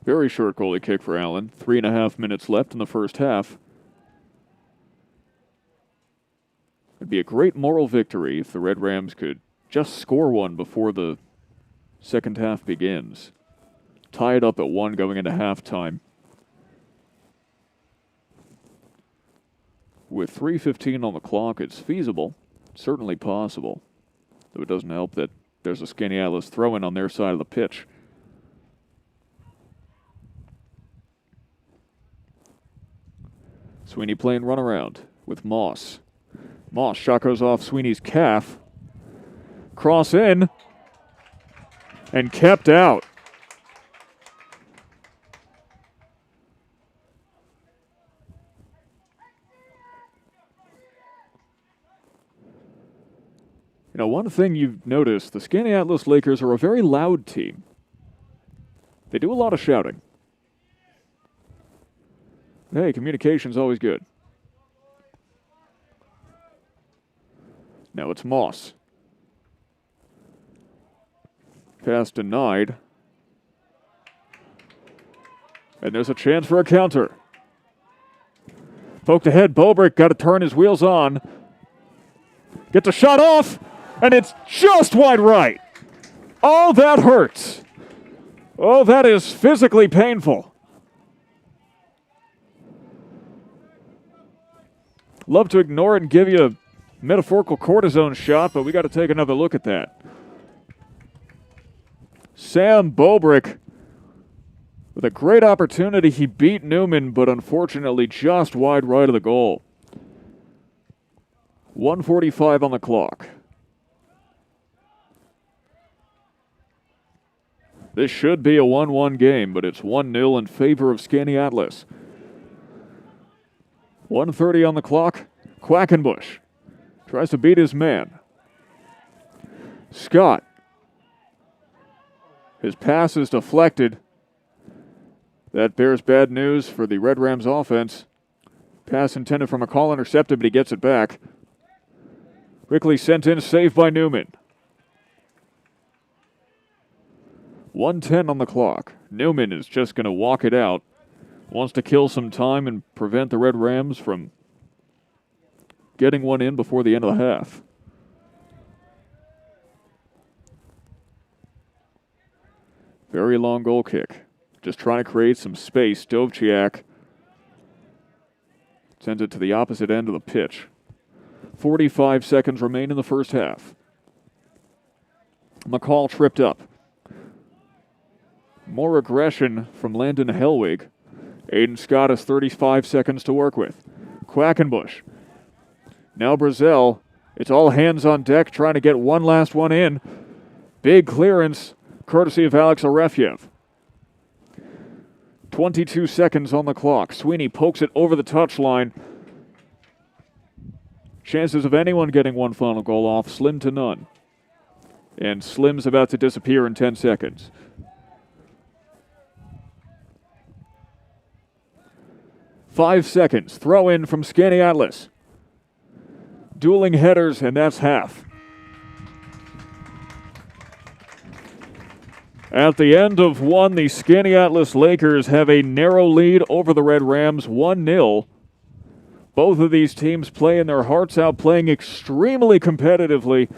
Very short goalie kick for Allen. 3.5 minutes left in the first half. It'd be a great moral victory if the Red Rams could just score one before the second half begins. Tie it up at 1 going into halftime. With 3:15 on the clock, it's feasible, certainly possible. Though it doesn't help that there's a Skaneateles throw-in on their side of the pitch. Sweeney playing runaround with Moss. Moss, shot goes off Sweeney's calf. Cross in. And kept out. You know, one thing you've noticed, the Skaneateles Lakers are a very loud team. They do a lot of shouting. Hey, communication's always good. Now it's Moss. Pass denied. And there's a chance for a counter. Poked ahead, Bobrick got to turn his wheels on. Gets a shot off, and it's just wide right. Oh, that hurts. Oh, that is physically painful. Love to ignore it and give you a metaphorical cortisone shot, but we got to take another look at that. Sam Bobrick, with a great opportunity, he beat Newman, but unfortunately just wide right of the goal. 1:45 on the clock. This should be a 1-1 game, but it's 1-0 in favor of Skaneateles. 1:30 on the clock. Quackenbush tries to beat his man. Scott. His pass is deflected. That bears bad news for the Red Rams offense. Pass intended for McCall, intercepted, but he gets it back. Quickly sent in, saved by Newman. 1:10 on the clock. Newman is just going to walk it out. Wants to kill some time and prevent the Red Rams from getting one in before the end of the half. Very long goal kick. Just trying to create some space. Dovciak sends it to the opposite end of the pitch. 45 seconds remain in the first half. McCall tripped up. More aggression from Landon Hellwig. Aiden Scott has 35 seconds to work with. Quackenbush. Now Brazel. It's all hands on deck trying to get one last one in. Big clearance, courtesy of Alex Arefyev. 22 seconds on the clock. Sweeney pokes it over the touchline. Chances of anyone getting one final goal off, slim to none. And Slim's about to disappear in 10 seconds. Five seconds. Throw in from Skaneateles. Dueling headers, and that's half. At the end of one, the Skaneateles Lakers have a narrow lead over the Red Rams, 1-0. Both of these teams playing their hearts out, playing extremely competitively.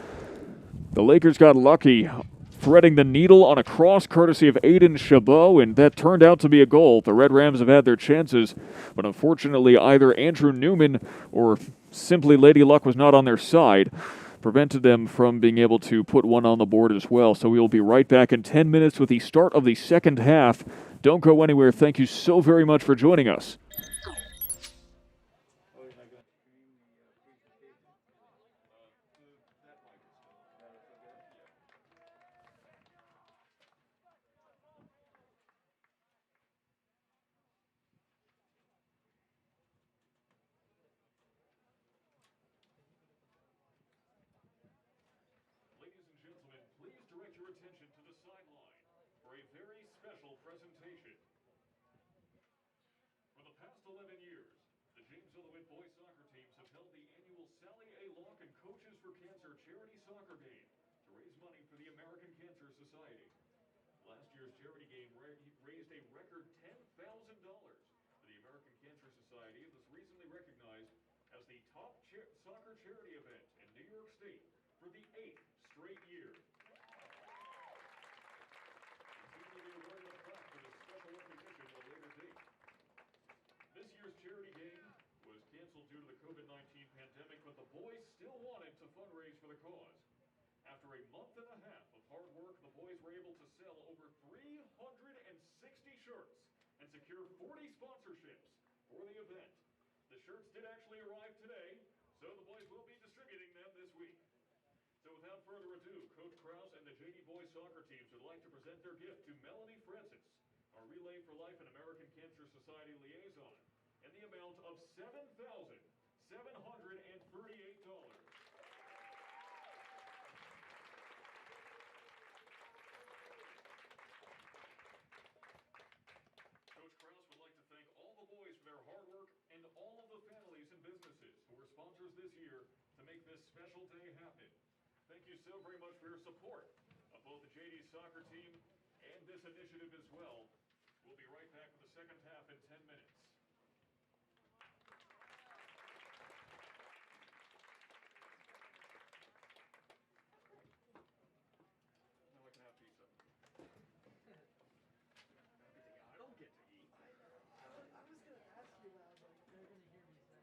The Lakers got lucky, threading the needle on a cross courtesy of Aiden Chabot, and that turned out to be a goal. The Red Rams have had their chances, but unfortunately either Andrew Newman or simply Lady Luck was not on their side, prevented them from being able to put one on the board as well. So we will be right back in 10 minutes with the start of the second half. Don't go anywhere. Thank you so very much for joining us. Ladies and gentlemen, please direct your attention to the sideline for a very special presentation. For the past 11 years, the Jamesville-DeWitt boys soccer teams have held the annual Sally A. Locke and Coaches for Cancer charity soccer game to raise money for the American Cancer Society. Last year's charity game raised a record $10,000 for the American Cancer Society and was recently recognized as the top soccer charity event in New York State for the 8th straight year. The team will be awarded a plaque for this special recognition at a later date. This year's charity game was canceled due to the COVID-19 pandemic, but the boys still wanted to fundraise for the cause. After a month and a half of hard work, the boys were able to sell over 360 shirts and secure 40 sponsorships for the event. The shirts did actually arrive today, so the boys will be distributing them this week. So without further ado, Coach Krause and the JD Boys soccer teams would like to present their gift to Melanie Francis, our Relay for Life and American Cancer Society liaison, in the amount of $7,738. Coach Krause would like to thank all the boys for their hard work and all of the families and businesses who were sponsors this year to make this special day happen. Thank you so very much for your support of both the JD soccer team and this initiative as well. We'll be right back with the second half in 10 minutes. Now I can have pizza. I don't get to eat. I was going to ask you that, but they're going to hear me say.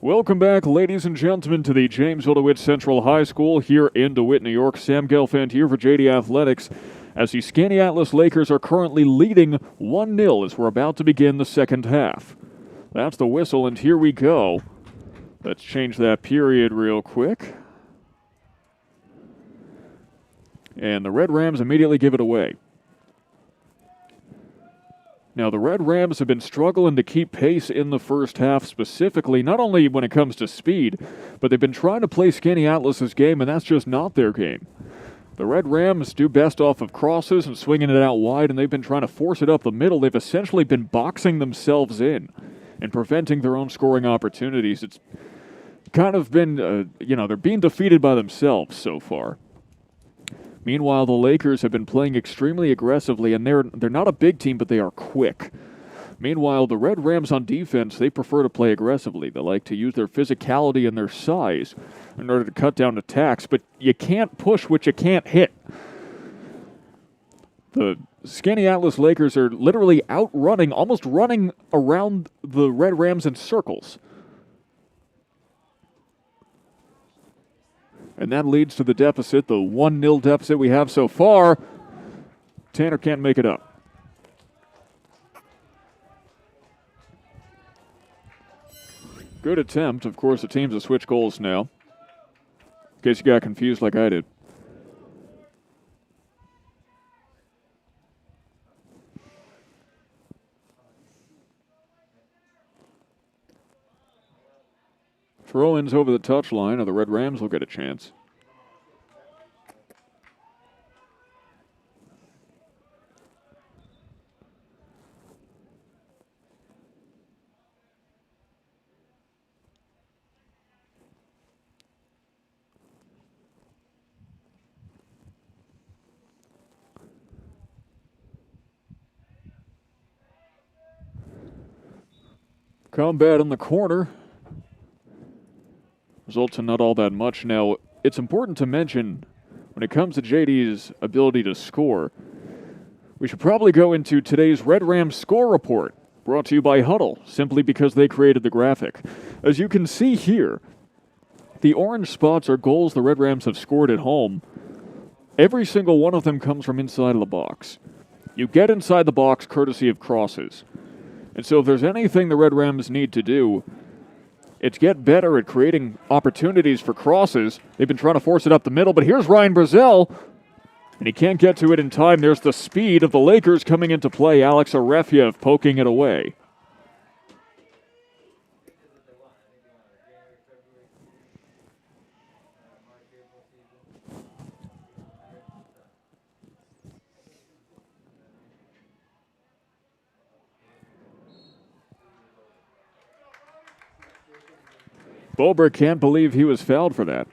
Welcome back, ladies and gentlemen, to the Jamesville-DeWitt Central High School here in DeWitt, New York. Sam Gelfand here for JD Athletics as the Skaneateles Lakers are currently leading 1-0 as we're about to begin the second half. That's the whistle, and here we go. Let's change that period real quick. And the Red Rams immediately give it away. Now, the Red Rams have been struggling to keep pace in the first half specifically, not only when it comes to speed, but they've been trying to play Skaneateles' game, and that's just not their game. The Red Rams do best off of crosses and swinging it out wide, and they've been trying to force it up the middle. They've essentially been boxing themselves in and preventing their own scoring opportunities. It's kind of been, they're being defeated by themselves so far. Meanwhile, the Lakers have been playing extremely aggressively, and they're not a big team, but they are quick. Meanwhile, the Red Rams on defense, they prefer to play aggressively. They like to use their physicality and their size in order to cut down attacks, but you can't push what you can't hit. The Skaneateles Lakers are literally outrunning, almost running around the Red Rams in circles. And that leads to the deficit, the 1-0 deficit we have so far. Tanner can't make it up. Good attempt. Of course, the teams have switched goals now. In case you got confused like I did. Throw-ins over the touchline, or the Red Rams will get a chance. Combat in the corner. Results in not all that much. Now, it's important to mention, when it comes to JD's ability to score, we should probably go into today's Red Rams score report, brought to you by Huddle, simply because they created the graphic. As you can see here, the orange spots are goals the Red Rams have scored at home. Every single one of them comes from inside of the box. You get inside the box courtesy of crosses. And so if there's anything the Red Rams need to do, it's get better at creating opportunities for crosses. They've been trying to force it up the middle, but here's Ryan Brazel, and he can't get to it in time. There's the speed of the Lakers coming into play. Alex Arefiev poking it away. Bober can't believe he was fouled for that.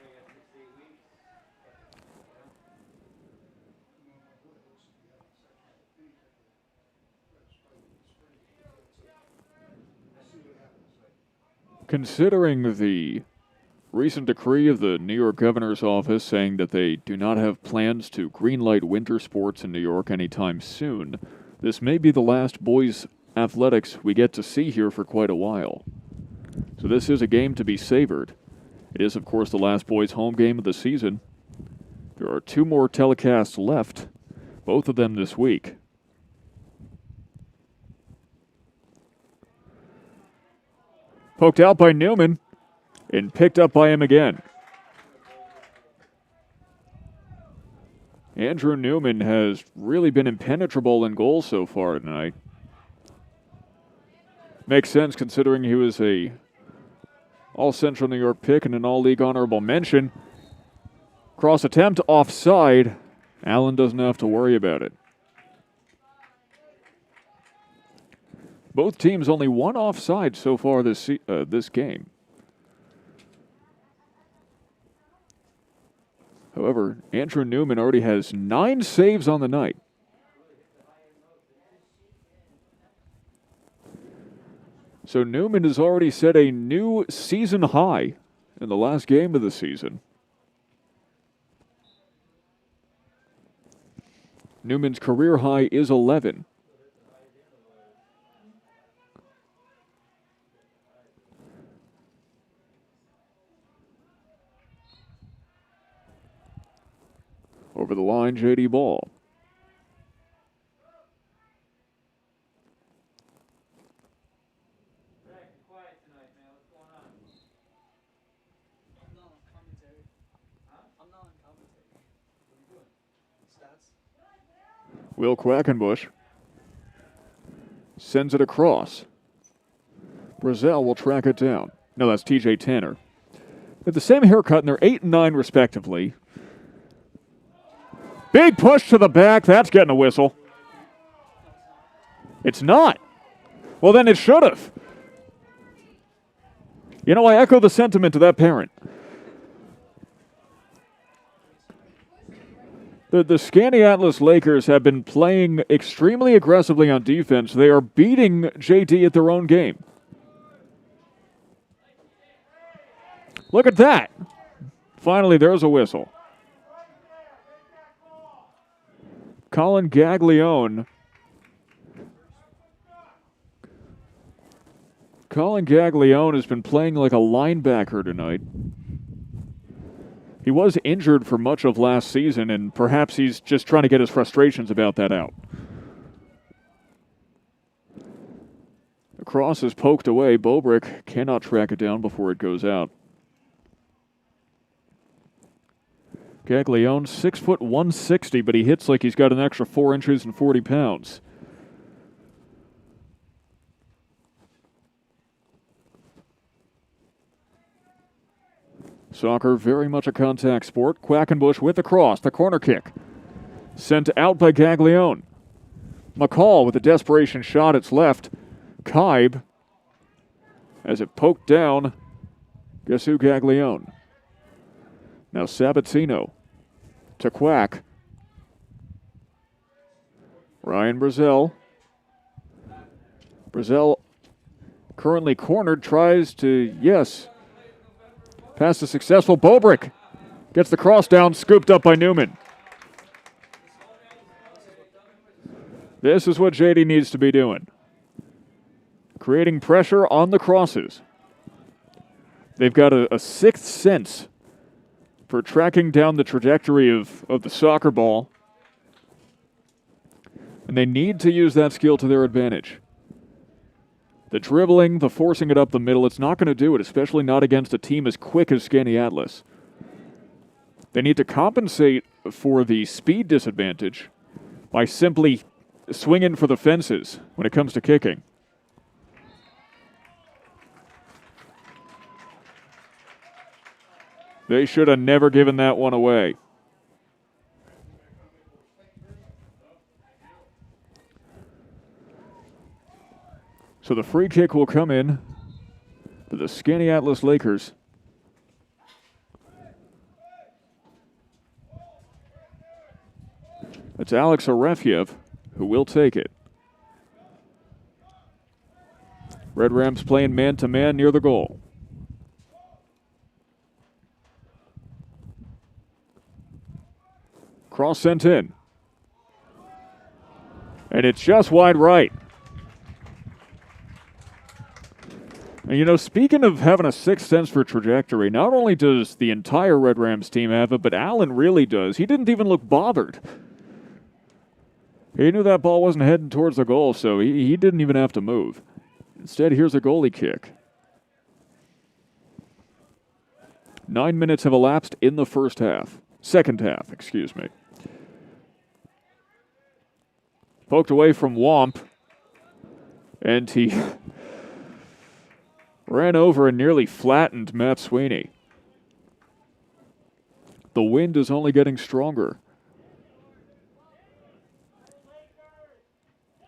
Considering the recent decree of the New York governor's office saying that they do not have plans to greenlight winter sports in New York anytime soon, this may be the last boys' athletics we get to see here for quite a while. So this is a game to be savored. It is, of course, the last boys' home game of the season. There are 2 more telecasts left, both of them this week. Poked out by Newman and picked up by him again. Andrew Newman has really been impenetrable in goals so far tonight. Makes sense considering he was a All-Central New York pick and an All-League honorable mention. Cross attempt offside. Allen doesn't have to worry about it. Both teams only one offside so far this game. However, Andrew Newman already has 9 saves on the night. So Newman has already set a new season high in the last game of the season. Newman's career high is 11. Over the line, J.D. Ball. I'm not on commentary. I'm not on commentary. What are you doing? Stats? Will Quackenbush sends it across. Brazel will track it down. No, that's TJ Tanner. They have the same haircut, and they're 8 and 9 respectively. Big push to the back. That's getting a whistle. It's not. Well, then it should have. You know, I echo the sentiment of that parent. The Skaneateles Lakers have been playing extremely aggressively on defense. They are beating JD at their own game. Look at that. Finally, there's a whistle. Colin Gaglione. Colin Gaglione has been playing like a linebacker tonight. He was injured for much of last season, and perhaps he's just trying to get his frustrations about that out. The cross is poked away. Bobrick cannot track it down before it goes out. Gaglione, 6 foot 160, but he hits like he's got an extra 4 inches and 40 pounds. Soccer, very much a contact sport. Quackenbush with the cross, the corner kick. Sent out by Gaglione. McCall with a desperation shot, it's left. Kaib, as it poked down, guess who? Gaglione. Now Sabatino to Quack. Ryan Brazel. Brazel currently cornered, tries to, yes, pass the successful Bobrick. Gets the cross down, scooped up by Newman. This is what JD needs to be doing. Creating pressure on the crosses. They've got a sixth sense for tracking down the trajectory of the soccer ball. And they need to use that skill to their advantage. The dribbling, the forcing it up the middle, it's not going to do it, especially not against a team as quick as Skaneateles. They need to compensate for the speed disadvantage by simply swinging for the fences when it comes to kicking. They should have never given that one away. So the free kick will come in for the Skaneateles Lakers. It's Alex Arefiev who will take it. Red Rams playing man-to-man near the goal. Cross sent in. And it's just wide right. And you know, speaking of having a sixth sense for trajectory, not only does the entire Red Rams team have it, but Allen really does. He didn't even look bothered. He knew that ball wasn't heading towards the goal, so he didn't even have to move. Instead, here's a goalie kick. 9 minutes have elapsed in the first half. Second half, excuse me. Poked away from Womp. And he ran over and nearly flattened Matt Sweeney. The wind is only getting stronger.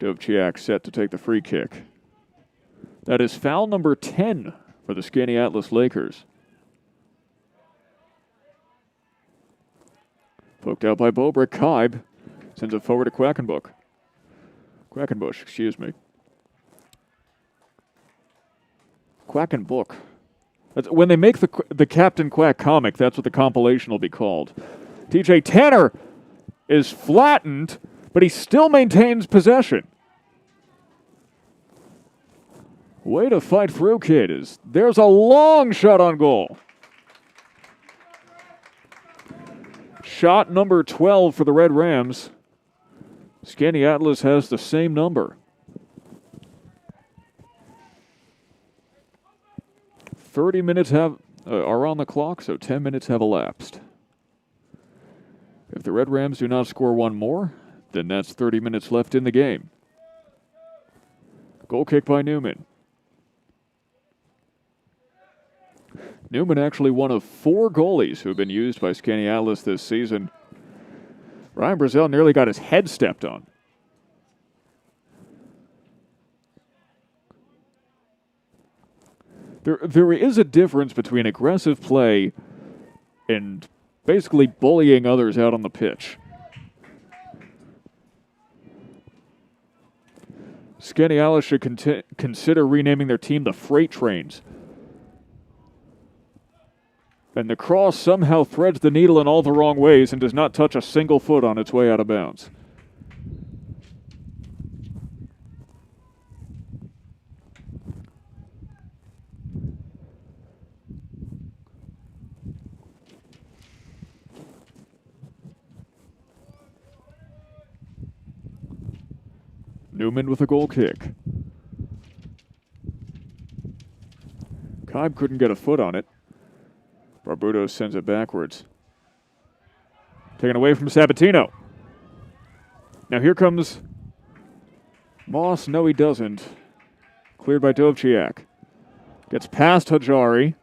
Dovciak set to take the free kick. That is foul number 10 for the Skaneateles Lakers. Poked out by Bobrick. Kaib sends it forward to Quackenbush. Quackenbush. That's, when they make the Captain Quack comic, that's what the compilation will be called. TJ Tanner is flattened, but he still maintains possession. Way to fight through, kid. There's a long shot on goal. shot number 12 for the Red Rams. Skaneateles has the same number. 30 minutes are on the clock, so 10 minutes have elapsed. If the Red Rams do not score one more, then that's 30 minutes left in the game. Goal kick by Newman. Newman actually one of 4 goalies who have been used by Skaneateles this season. Ryan Brazel nearly got his head stepped on. There is a difference between aggressive play and basically bullying others out on the pitch. Skaneateles should consider renaming their team the Freight Trains. And the cross somehow threads the needle in all the wrong ways and does not touch a single foot on its way out of bounds. Newman with a goal kick. Kibe couldn't get a foot on it. Barbuto sends it backwards. Taken away from Sabatino. Now here comes Moss. No, he doesn't. Cleared by Dovciak. Gets past Hajari.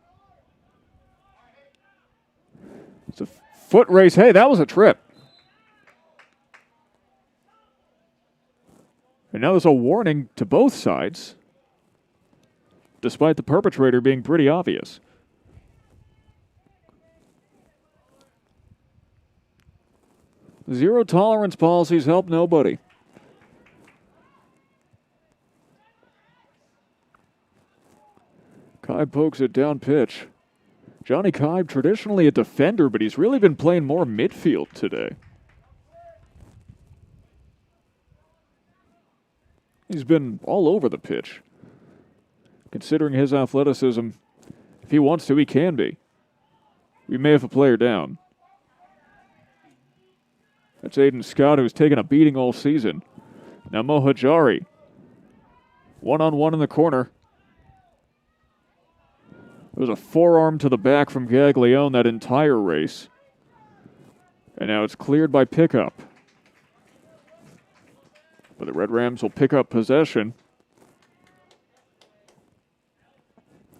It's a foot race. Hey, that was a trip. And now there's a warning to both sides, despite the perpetrator being pretty obvious. Zero tolerance policies help nobody. Kibe pokes it down pitch. Johnny Kibe, traditionally a defender, but he's really been playing more midfield today. He's been all over the pitch. Considering his athleticism, if he wants to, he can be. We may have a player down. That's Aiden Scott, who's taken a beating all season. Now Mo Hajari. One-on-one in the corner. There was a forearm to the back from Gaglione that entire race. And now it's cleared by pickup. But the Red Rams will pick up possession.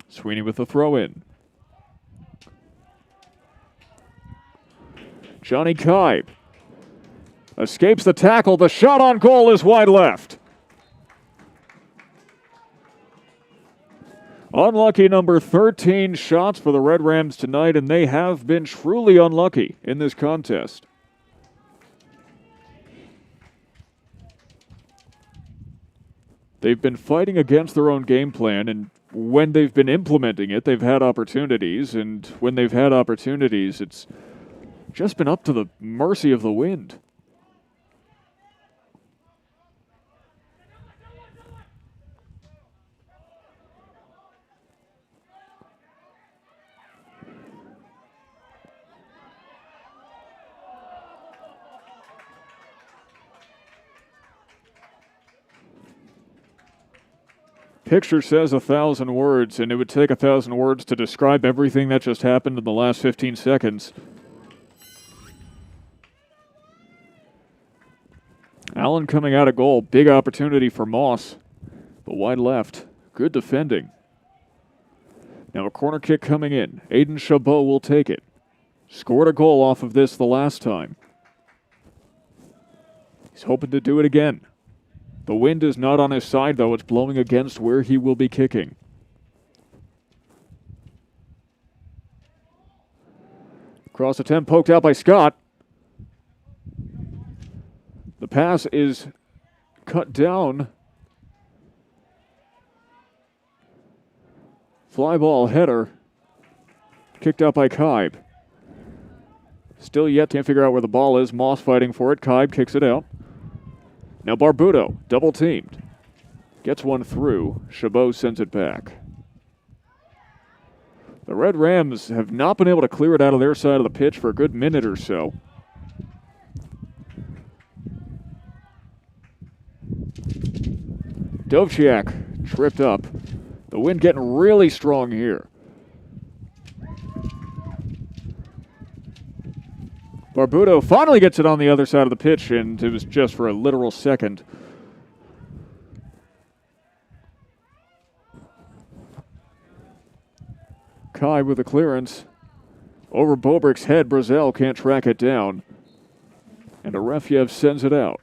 Sweeney with the throw-in. Johnny Kibe escapes the tackle. The shot on goal is wide left. Unlucky number 13 shots for the Red Rams tonight, and they have been truly unlucky in this contest. They've been fighting against their own game plan, and when they've been implementing it, they've had opportunities, and when they've had opportunities, it's just been up to the mercy of the wind. Picture says 1,000 words, and it would take 1,000 words to describe everything that just happened in the last 15 seconds. Allen coming out of goal. Big opportunity for Moss, but wide left. Good defending. Now a corner kick coming in. Aiden Chabot will take it. Scored a goal off of this the last time. He's hoping to do it again. The wind is not on his side, though. It's blowing against where he will be kicking. Cross attempt poked out by Scott. The pass is cut down. Fly ball header. Kicked out by Kibe. Still yet to figure out where the ball is. Moss fighting for it. Kibe kicks it out. Now Barbuto, double teamed. Gets one through. Chabot sends it back. The Red Rams have not been able to clear it out of their side of the pitch for a good minute or so. Dovciak tripped up. The wind getting really strong here. Barbuto finally gets it on the other side of the pitch, and it was just for a literal second. Kai with a clearance. Over Bobrick's head, Brazel can't track it down. And Arefiev sends it out.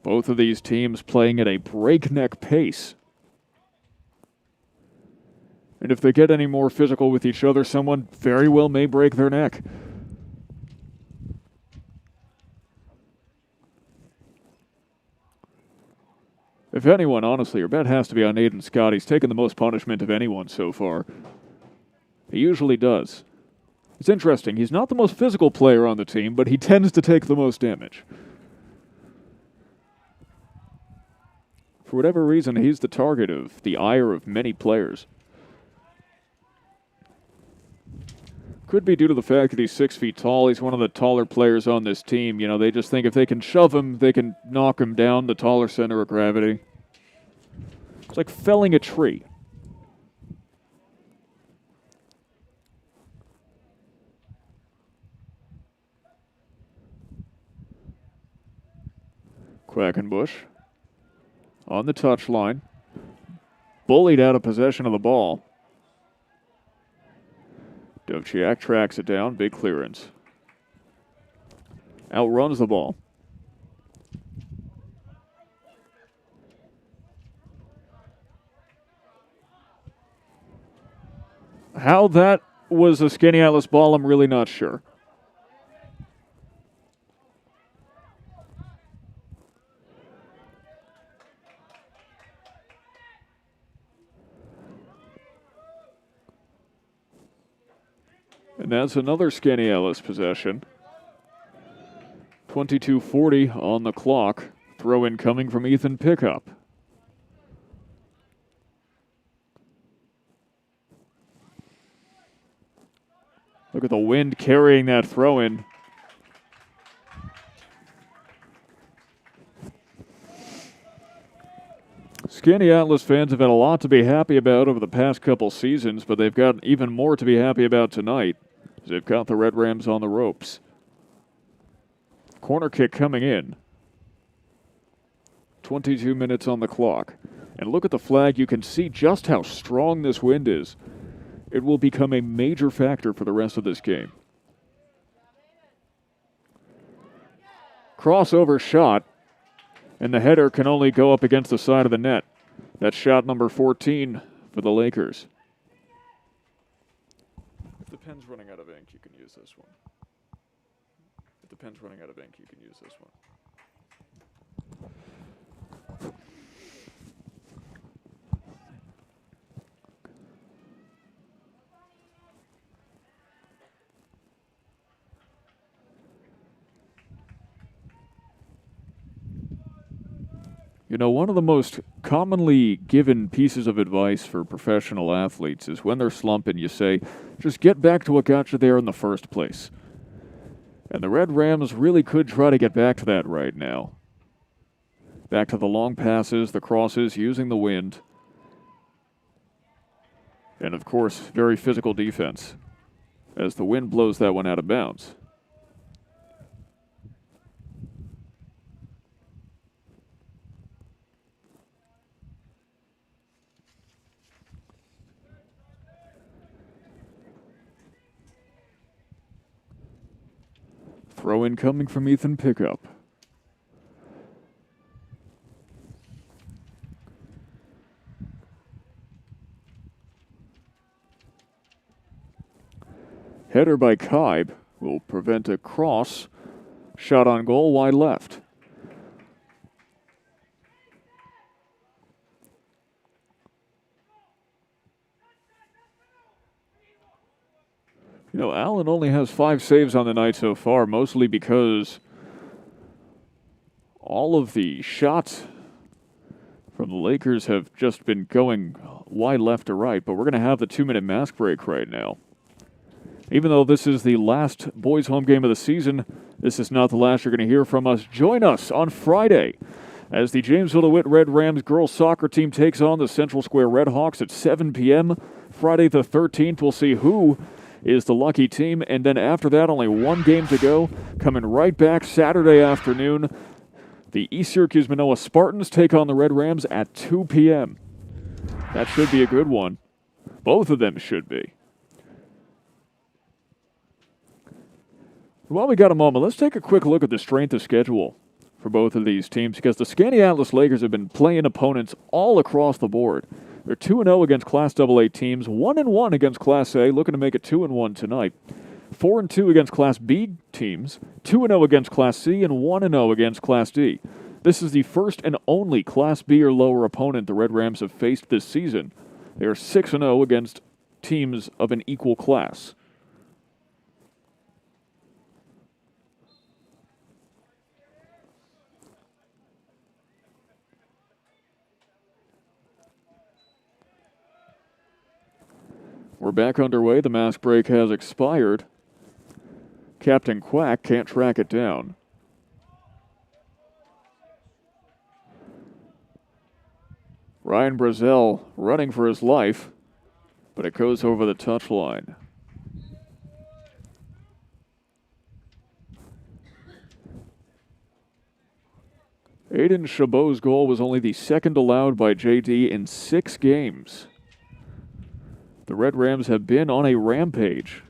Both of these teams playing at a breakneck pace. And if they get any more physical with each other, someone very well may break their neck. If anyone, honestly, your bet has to be on Aiden Scott. He's taken the most punishment of anyone so far. He usually does. It's interesting. He's not the most physical player on the team, but he tends to take the most damage. For whatever reason, he's the target of the ire of many players. Could be due to the fact that he's 6 feet tall. He's one of the taller players on this team. You know, they just think if they can shove him, they can knock him down, the taller center of gravity. It's like felling a tree. Quackenbush on the touchline. Bullied out of possession of the ball. Dovciak tracks it down. Big clearance. Outruns the ball. How that was a Skaneateles ball, I'm really not sure. And that's another Skaneateles possession. 22:40 on the clock. Throw in coming from Ethan Pickup. Look at the wind carrying that throw in. Skaneateles fans have had a lot to be happy about over the past couple seasons, but they've got even more to be happy about tonight. They've got the Red Rams on the ropes. Corner kick coming in. 22 minutes on the clock. And look at the flag. You can see just how strong this wind is. It will become a major factor for the rest of this game. Crossover shot. And the header can only go up against the side of the net. That's shot number 14 for the Lakers. If the pen's running out of ink, you can use this one. If the pen's running out of ink, you can use this one. You know, one of the most commonly given pieces of advice for professional athletes is when they're slumping, you say, just get back to what got you there in the first place. And the Red Rams really could try to get back to that right now. Back to the long passes, the crosses, using the wind. And of course, very physical defense as the wind blows that one out of bounds. Throw in coming from Ethan Pickup. Header by Kaib will prevent a cross. Shot on goal, wide left. You know, Allen only has 5 saves on the night so far, mostly because all of the shots from the Lakers have just been going wide left to right, but we're going to have the 2-minute mask break right now. Even though this is the last boys' home game of the season, This is not the last you're going to hear from us. Join us on Friday as the Jamesville-DeWitt Red Rams girls soccer team takes on the Central Square Red Hawks at 7 p.m. Friday the 13th, we'll see who is the lucky team. And then after that, only one game to go. Coming right back Saturday afternoon, the East Syracuse Manoa Spartans take on the Red Rams at 2 p.m. That should be a good one. Both of them should be. While we got a moment, let's take a quick look at the strength of schedule for both of these teams, because the Skaneateles Lakers have been playing opponents all across the board. They're 2-0 against Class AA teams, 1-1 against Class A, looking to make it 2-1 tonight. 4-2 against Class B teams, 2-0 against Class C, and 1-0 against Class D. This is the first and only Class B or lower opponent the Red Rams have faced this season. They are 6-0 against teams of an equal class. We're back underway. The mask break has expired. Captain Quack can't track it down. Ryan Brazel running for his life, but it goes over the touchline. Aiden Chabot's goal was only the second allowed by JD in 6 games. The Red Rams have been on a rampage.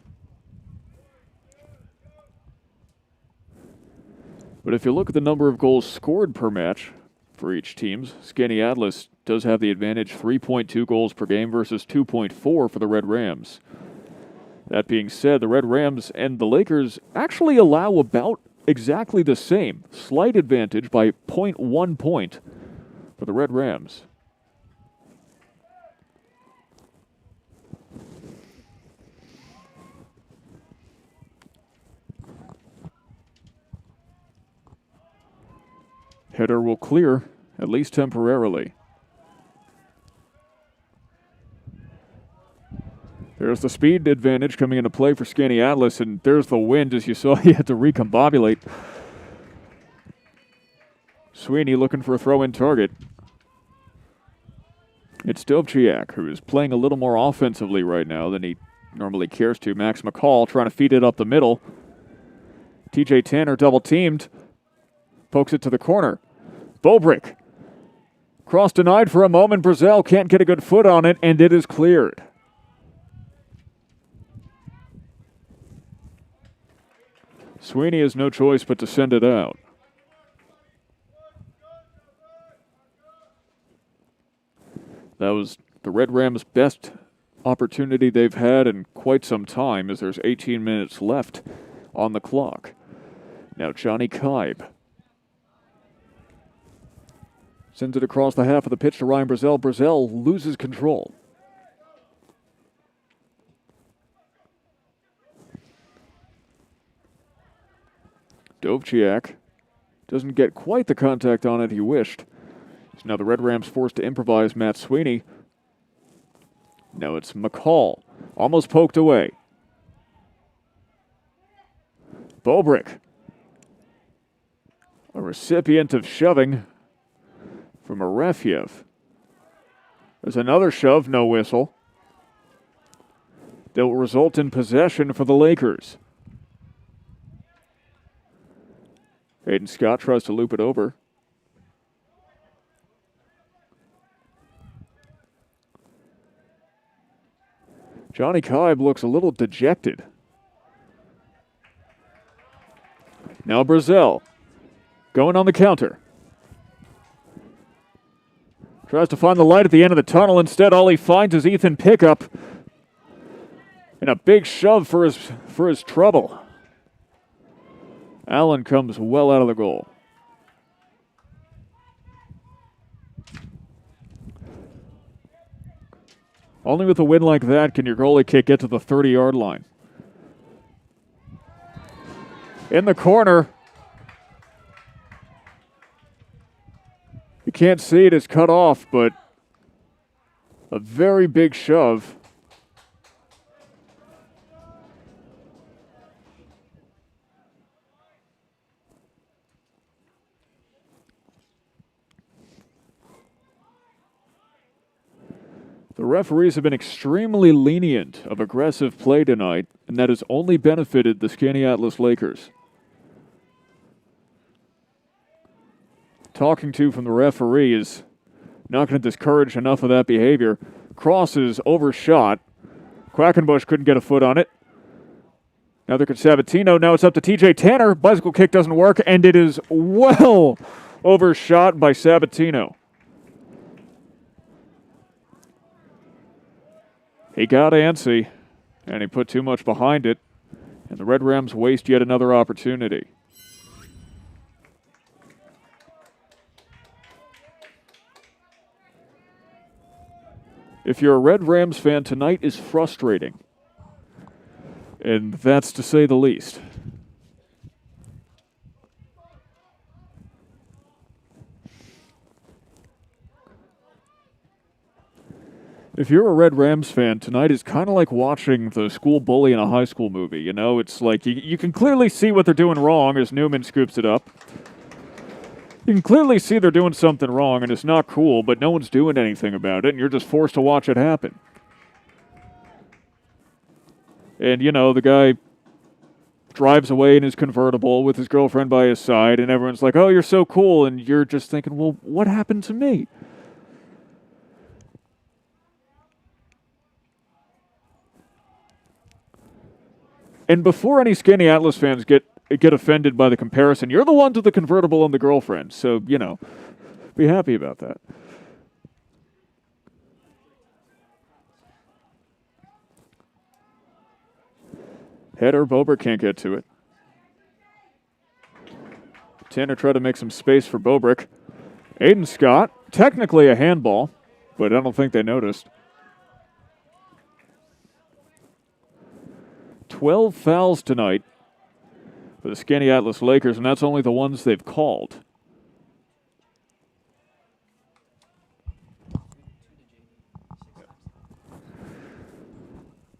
But if you look at the number of goals scored per match for each team, Skaneateles does have the advantage, 3.2 goals per game versus 2.4 for the Red Rams. That being said, the Red Rams and the Lakers actually allow about exactly the same, slight advantage by 0.1 point for the Red Rams. Header will clear, at least temporarily. There's the speed advantage coming into play for Skaneateles, and there's the wind. As you saw, he had to recombobulate. Sweeney looking for a throw-in target. It's Dovciak, who is playing a little more offensively right now than he normally cares to. Max McCall trying to feed it up the middle. TJ Tanner double-teamed. Pokes it to the corner. Bobrick. Cross denied for a moment. Brazel can't get a good foot on it, and it is cleared. Sweeney has no choice but to send it out. That was the Red Rams' best opportunity they've had in quite some time, as there's 18 minutes left on the clock. Now Johnny Kibe sends it across the half of the pitch to Ryan Brazel. Brazel loses control. Dovciak doesn't get quite the contact on it he wished. So now the Red Rams forced to improvise. Matt Sweeney. Now it's McCall. Almost poked away. Bobrick. A recipient of shoving from Arefiev. There's another shove, no whistle. That will result in possession for the Lakers. Aiden Scott tries to loop it over. Johnny Kibe looks a little dejected. Now Brazel going on the counter. Tries to find the light at the end of the tunnel. Instead, all he finds is Ethan Pickup. And a big shove for his trouble. Allen comes well out of the goal. Only with a win like that can your goalie kick get to the 30-yard line. In the corner. You can't see it, it's cut off, but a very big shove. The referees have been extremely lenient of aggressive play tonight, and that has only benefited the Skaneateles Lakers. Talking to from the referee is not going to discourage enough of that behavior. Cross is overshot. Quackenbush couldn't get a foot on it. Now look at Sabatino. Now it's up to TJ Tanner. Bicycle kick doesn't work, and it is well overshot by Sabatino. He got antsy, and he put too much behind it, and the Red Rams waste yet another opportunity. If you're a Red Rams fan, tonight is frustrating, and that's to say the least. If you're a Red Rams fan, tonight is kind of like watching the school bully in a high school movie. You know, it's like you can clearly see what they're doing wrong as Newman scoops it up. You can clearly see they're doing something wrong, and it's not cool, but no one's doing anything about it, and you're just forced to watch it happen. And, you know, the guy drives away in his convertible with his girlfriend by his side, and everyone's like, oh, you're so cool, and you're just thinking, well, what happened to me? And before any Skaneateles fans get offended by the comparison, you're the one to the convertible and the girlfriend. So, you know, be happy about that. Header, Bobrick can't get to it. Tanner tried to make some space for Bobrick. Aiden Scott, technically a handball, but I don't think they noticed. 12 fouls tonight for the Skaneateles Lakers, and that's only the ones they've called.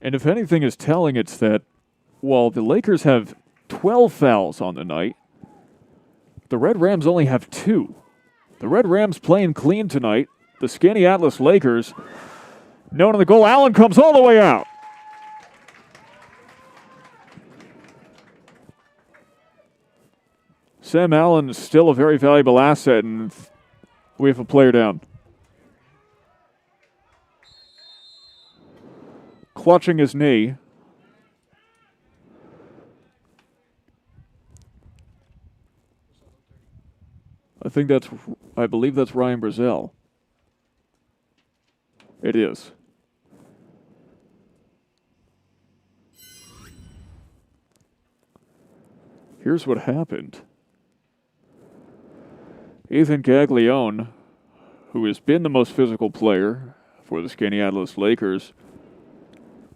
And if anything is telling, it's that while the Lakers have 12 fouls on the night, the Red Rams only have 2. The Red Rams playing clean tonight. The Skaneateles Lakers, known in the goal, Allen comes all the way out. Sam Allen is still a very valuable asset, and we have a player down. Clutching his knee. I believe that's Ryan Brazel. It is. Here's what happened. Ethan Gaglione, who has been the most physical player for the Skaneateles Lakers,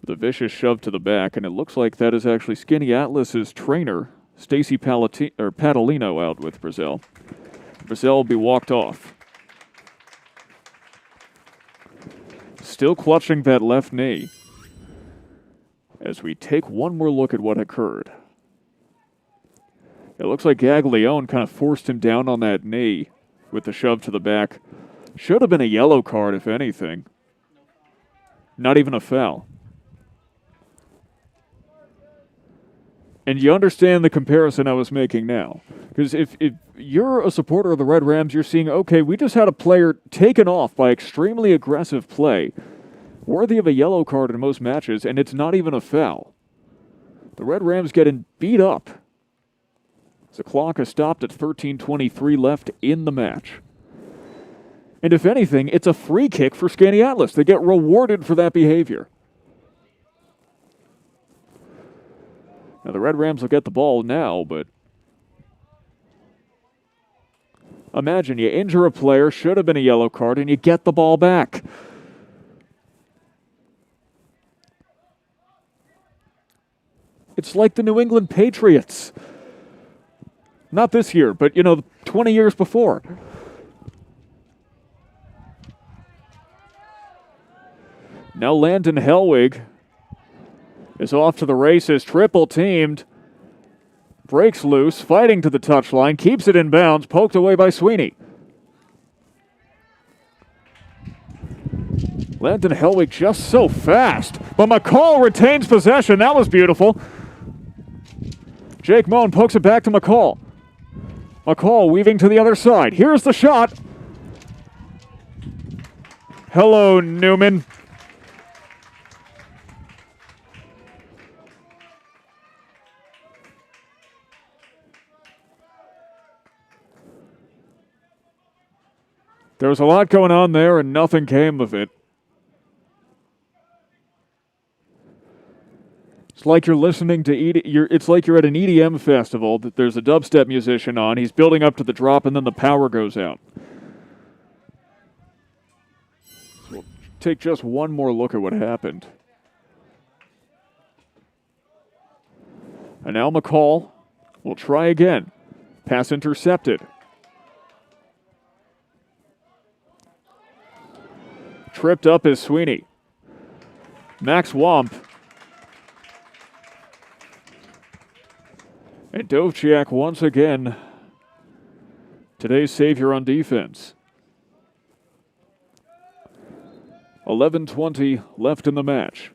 with a vicious shove to the back, and it looks like that is actually Skaneateles' trainer, Stacy Patalino, out with Brazel. Brazel will be walked off. Still clutching that left knee as we take one more look at what occurred. It looks like Gaglione kind of forced him down on that knee with the shove to the back. Should have been a yellow card, if anything. Not even a foul. And you understand the comparison I was making now. Because if you're a supporter of the Red Rams, you're seeing, okay, we just had a player taken off by extremely aggressive play, worthy of a yellow card in most matches, and it's not even a foul. The Red Rams getting beat up. The clock has stopped at 13:23 left in the match. And if anything, it's a free kick for Skaneateles. They get rewarded for that behavior. Now the Red Rams will get the ball now, but imagine you injure a player, should have been a yellow card, and you get the ball back. It's like the New England Patriots. Not this year, but, 20 years before. Now Landon Hellwig is off to the races, triple teamed. Breaks loose, fighting to the touchline, keeps it in bounds, poked away by Sweeney. Landon Helwig just so fast. But McCall retains possession. That was beautiful. Jake Moan pokes it back to McCall. McCall weaving to the other side. Here's the shot. Hello, Newman. There was a lot going on there, and nothing came of it. It's like you're listening to it's like you're at an EDM festival. That there's a dubstep musician on. He's building up to the drop, and then the power goes out. So we'll take just one more look at what happened. And now McCall will try again. Pass intercepted. Tripped up is Sweeney. Max Womp. And Dovchiak once again, today's savior on defense. 11:20 left in the match.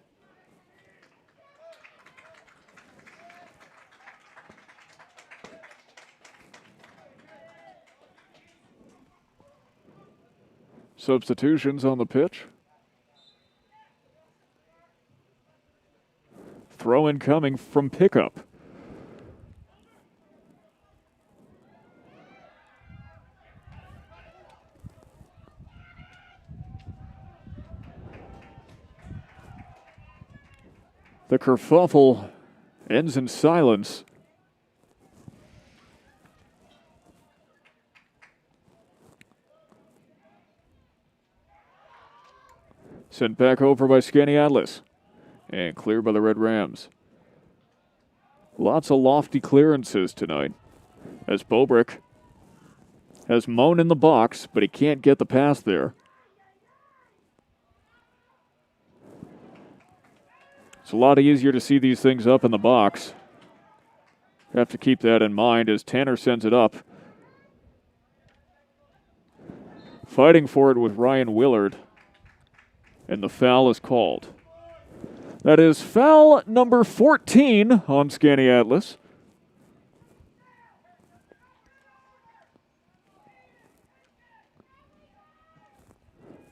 Substitutions on the pitch. Throw in coming from pickup. The kerfuffle ends in silence. Sent back over by Skaneateles. And cleared by the Red Rams. Lots of lofty clearances tonight. As Bobrick has Moan in the box, but he can't get the pass there. It's a lot easier to see these things up in the box. Have to keep that in mind as Tanner sends it up. Fighting for it with Ryan Willard. And the foul is called. That is foul number 14 on Skaneateles.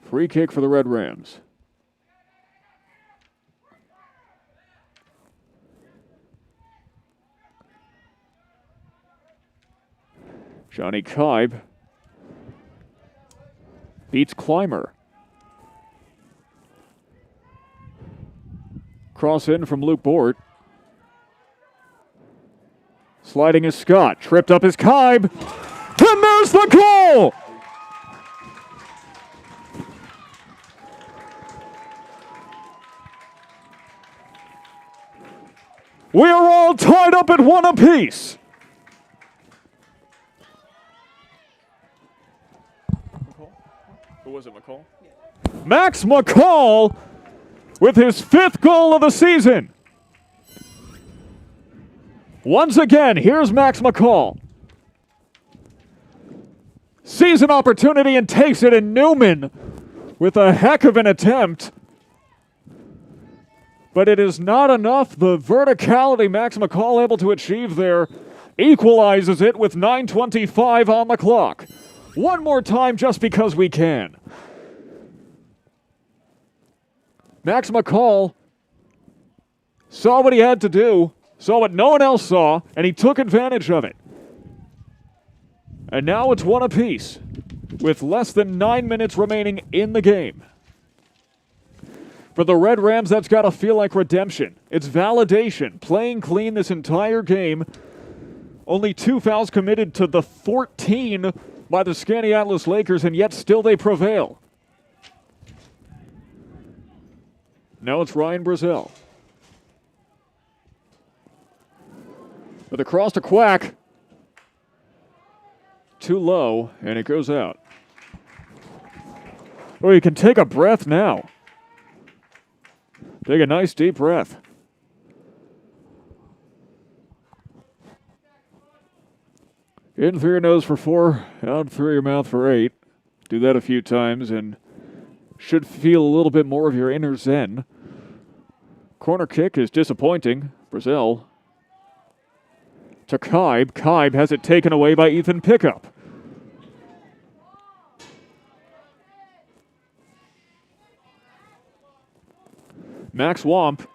Free kick for the Red Rams. Johnny Kibe beats Clymer. Cross in from Luke Bort. Sliding is Scott. Tripped up is Kibe. And there's the goal! We are all tied up at one apiece. Who was it, McCall? Yeah. Max McCall with his 5th goal of the season. Once again, here's Max McCall. Sees an opportunity and takes it, and Newman with a heck of an attempt. But it is not enough. The verticality Max McCall able to achieve there equalizes it with 9:25 on the clock. One more time just because we can. Max McCall saw what he had to do, saw what no one else saw, and he took advantage of it. And now it's one apiece with less than 9 minutes remaining in the game. For the Red Rams, that's got to feel like redemption. It's validation, playing clean this entire game. Only 2 fouls committed to the 14 by the Skaneateles Lakers, and yet still they prevail. Now it's Ryan Brazel. With a cross to Quack. Too low, and it goes out. Oh, you can take a breath now. Take a nice deep breath. In through your nose for 4, out through your mouth for 8. Do that a few times, and should feel a little bit more of your inner zen. Corner kick is disappointing. Brazil to Kaib. Kaib has it taken away by Ethan Pickup. Max Womp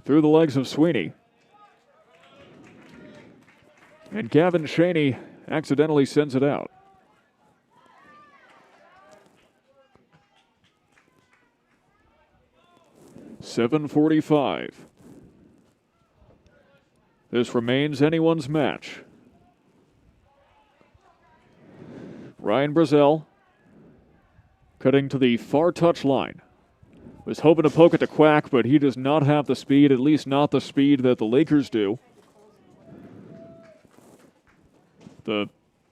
through the legs of Sweeney. And Gavin Shaney accidentally sends it out. .7:45. This remains anyone's match. Ryan Brazil cutting to the far touch line. Was hoping to poke it to Quack, but he does not have the speed, at least not the speed that the Lakers do. The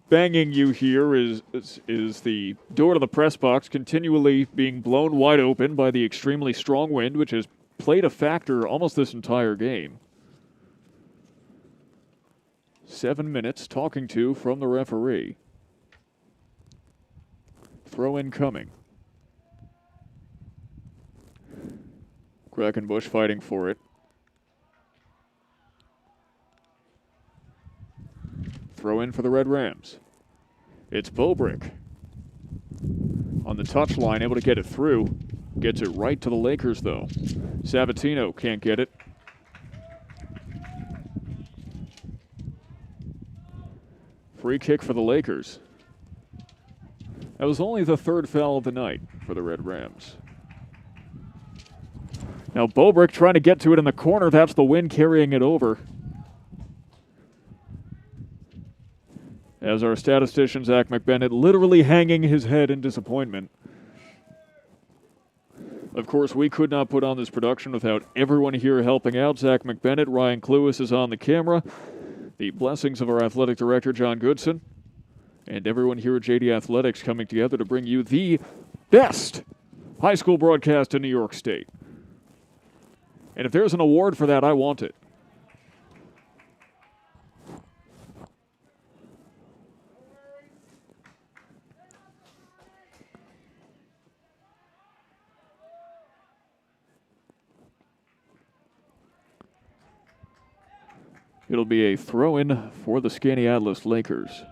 banging you hear is the door to the press box continually being blown wide open by the extremely strong wind, which has played a factor almost this entire game. 7 minutes talking to from the referee. Throw in coming. Quackenbush fighting for it. Throw in for the Red Rams. It's Bobrick. On the touch line, able to get it through. Gets it right to the Lakers, though. Sabatino can't get it. Free kick for the Lakers. That was only the third foul of the night for the Red Rams. Now Bobrick trying to get to it in the corner. That's the wind carrying it over. As our statistician, Zach McBennett, literally hanging his head in disappointment. Of course, we could not put on this production without everyone here helping out. Zach McBennett, Ryan Cluis is on the camera. The blessings of our athletic director, John Goodson. And everyone here at JD Athletics coming together to bring you the best high school broadcast in New York State. And if there's an award for that, I want it. It'll be a throw-in for the Skaneateles Lakers.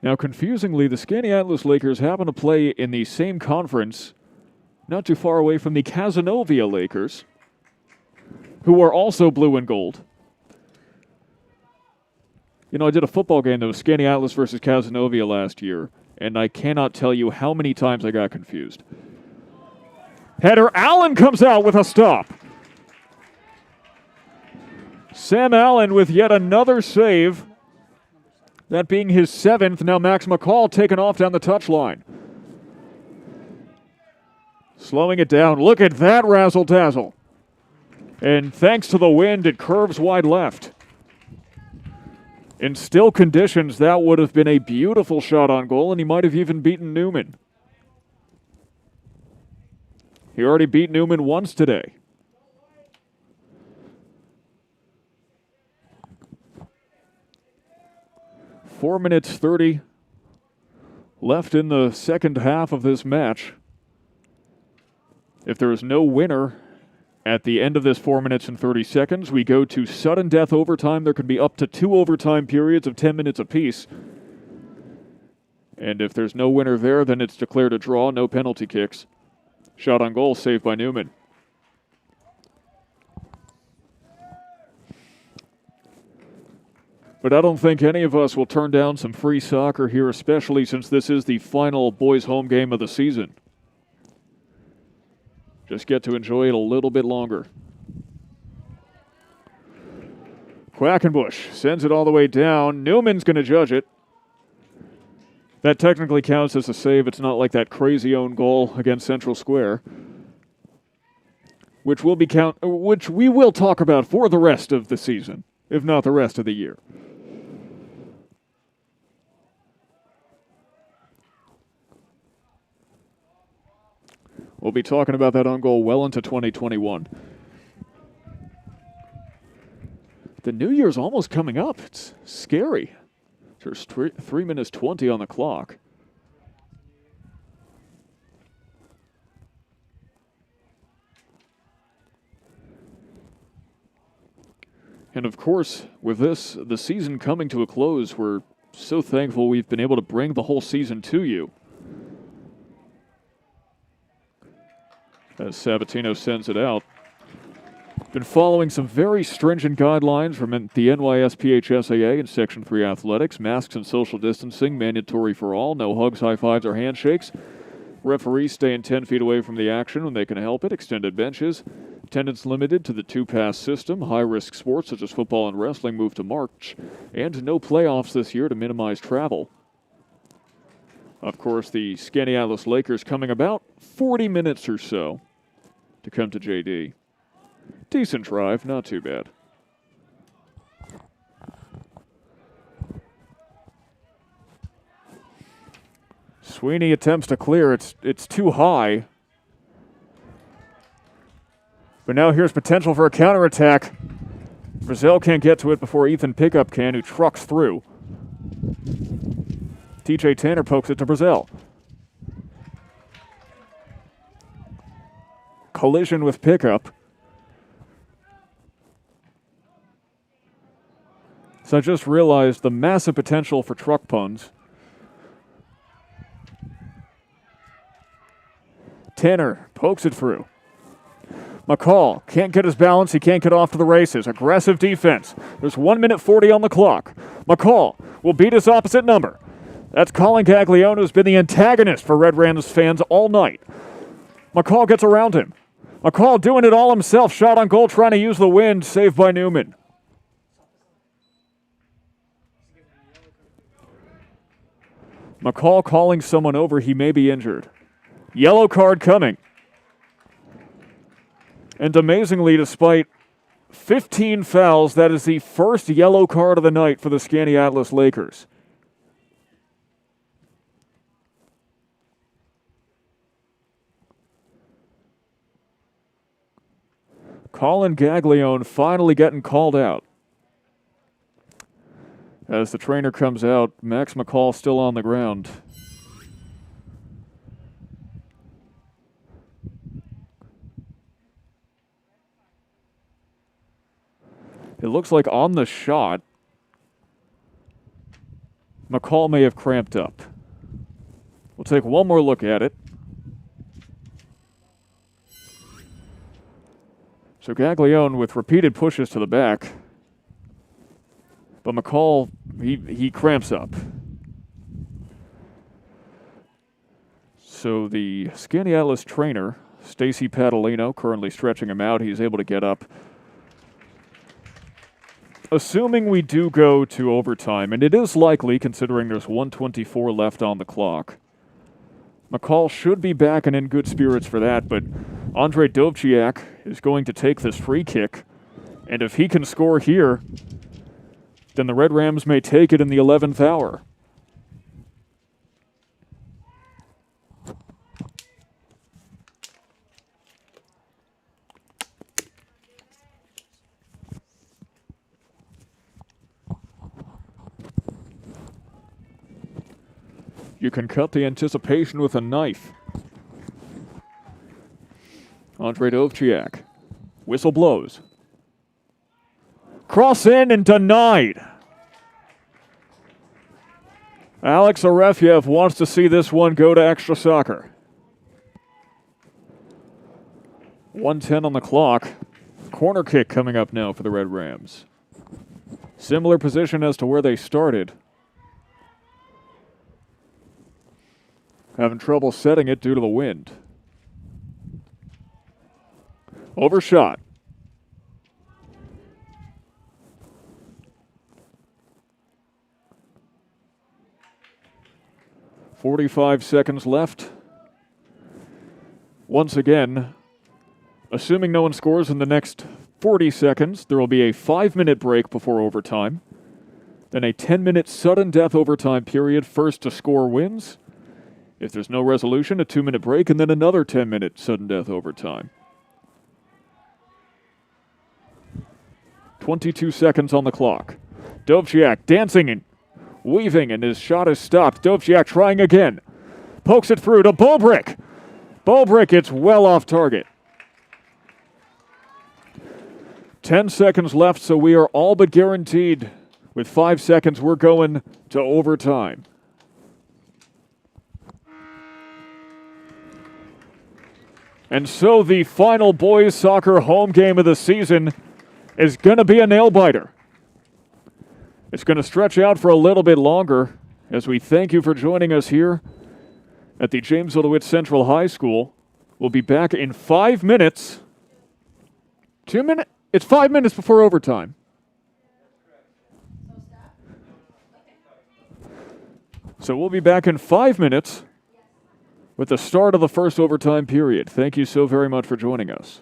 Now, confusingly, the Skaneateles Lakers happen to play in the same conference, not too far away from the Cazenovia Lakers, who are also blue and gold. You know, I did a football game that was Skaneateles versus Cazenovia last year, and I cannot tell you how many times I got confused. Header, Allen comes out with a stop. Sam Allen with yet another save. That being his 7th. Now Max McCall taken off down the touchline. Slowing it down. Look at that razzle-dazzle. And thanks to the wind, it curves wide left. In still conditions, that would have been a beautiful shot on goal, and he might have even beaten Newman. He already beat Newman once today. Four minutes 30 left in the second half of this match. If there is no winner at the end of this 4 minutes and 30 seconds, we go to sudden death overtime. There can be up to 2 overtime periods of 10 minutes apiece. And if there's no winner there, then it's declared a draw, no penalty kicks. Shot on goal, saved by Newman. But I don't think any of us will turn down some free soccer here, especially since this is the final boys' home game of the season. Just get to enjoy it a little bit longer. Quackenbush sends it all the way down. Newman's going to judge it. That technically counts as a save. It's not like that crazy own goal against Central Square, which we will talk about for the rest of the season, if not the rest of the year. We'll be talking about that own goal well into 2021. The new year's almost coming up. It's scary. There's 3 minutes 20 on the clock. And of course, with this, the season coming to a close, we're so thankful we've been able to bring the whole season to you. As Sabatino sends it out. Been following some very stringent guidelines from the NYSPHSAA in Section 3 athletics. Masks and social distancing, mandatory for all. No hugs, high fives, or handshakes. Referees staying 10 feet away from the action when they can help it. Extended benches. Attendance limited to the 2-pass system. High-risk sports such as football and wrestling move to March. And no playoffs this year to minimize travel. Of course, the Skaneateles Lakers coming about 40 minutes or so to come to JD. Decent drive, not too bad. Sweeney attempts to clear. It's too high. But now here's potential for a counterattack. Brazil can't get to it before Ethan Pickup can, who trucks through. TJ Tanner pokes it to Brazil. Collision with Pickup. So I just realized the massive potential for truck puns. Tanner pokes it through. McCall can't get his balance. He can't get off to the races. Aggressive defense. There's 1 minute 40 on the clock. McCall will beat his opposite number. That's Colin Gaglione, who's been the antagonist for Red Rams fans all night. McCall gets around him. McCall doing it all himself. Shot on goal, trying to use the wind. Saved by Newman. McCall calling someone over. He may be injured. Yellow card coming. And amazingly, despite 15 fouls, that is the first yellow card of the night for the Skaneateles Lakers. Colin Gaglione finally getting called out. As the trainer comes out, Max McCall still on the ground. It looks like on the shot, McCall may have cramped up. We'll take one more look at it. So Gaglione with repeated pushes to the back. But McCall, he cramps up. So the Skaneateles trainer, Stacy Padalino, currently stretching him out. He's able to get up. Assuming we do go to overtime, and it is likely considering there's 1:24 left on the clock, McCall should be back and in good spirits for that, but Andre Dovciak is going to take this free kick, and if he can score here, then the Red Rams may take it in the 11th hour. You can cut the anticipation with a knife. Andre Dovciak. Whistle blows. Cross in and denied. Alex Arefyev wants to see this one go to extra soccer. 1:10 on the clock. Corner kick coming up now for the Red Rams. Similar position as to where they started. Having trouble setting it due to the wind. Overshot. .45 seconds left. Once again, assuming no one scores in the next 40 seconds, there will be a 5-minute break before overtime. Then a 10-minute sudden death overtime period. First to score wins. If there's no resolution, a 2-minute break, and then another 10-minute sudden death overtime. 22 seconds on the clock. Dovciak dancing in weaving, and his shot is stopped. Dovciak trying again. Pokes it through to Bulbrick. Bulbrick, it's well off target. 10 seconds left, so we are all but guaranteed. With 5 seconds, we're going to overtime. And so the final boys soccer home game of the season is going to be a nail-biter. It's going to stretch out for a little bit longer as we thank you for joining us here at the Jamesville-DeWitt Central High School. We'll be back in 5 minutes. 2 minutes? It's 5 minutes before overtime. So we'll be back in 5 minutes with the start of the first overtime period. Thank you so very much for joining us.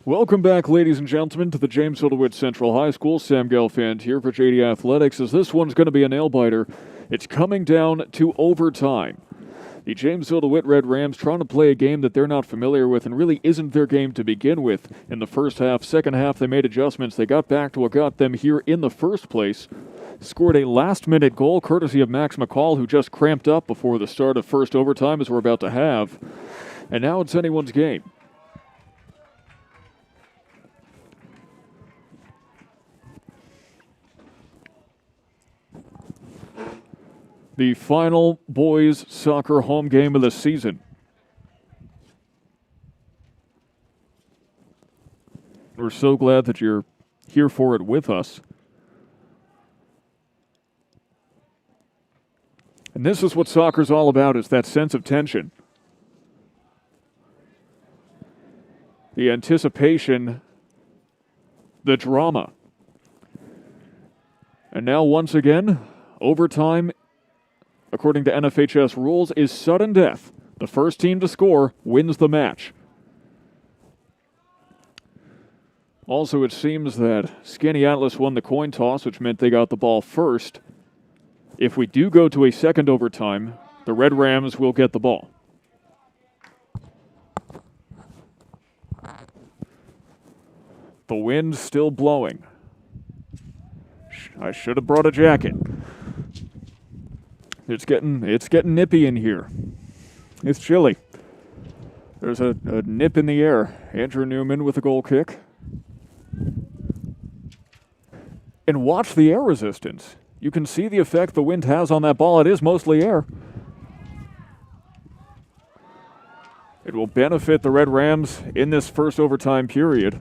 Welcome back, ladies and gentlemen, to the Jamesville-DeWitt Central High School. Sam Gelfand here for JD Athletics, as this one's going to be a nail-biter. It's coming down to overtime. The Jamesville-DeWitt Red Rams trying to play a game that they're not familiar with and really isn't their game to begin with in the first half. Second half, they made adjustments. They got back to what got them here in the first place. Scored a last-minute goal courtesy of Max McCall, who just cramped up before the start of first overtime, as we're about to have. And now it's anyone's game. The final boys soccer home game of the season. We're so glad that you're here for it with us. And this is what soccer's all about, is that sense of tension. The anticipation, the drama. And now once again, overtime, according to NFHS rules, is sudden death. The first team to score wins the match. Also, it seems that Skaneateles won the coin toss, which meant they got the ball first. If we do go to a second overtime, the Red Rams will get the ball. The wind's still blowing. I should have brought a jacket. It's getting nippy in here. It's chilly. There's a nip in the air. Andrew Newman with a goal kick. And watch the air resistance. You can see the effect the wind has on that ball. It is mostly air. It will benefit the Red Rams in this first overtime period.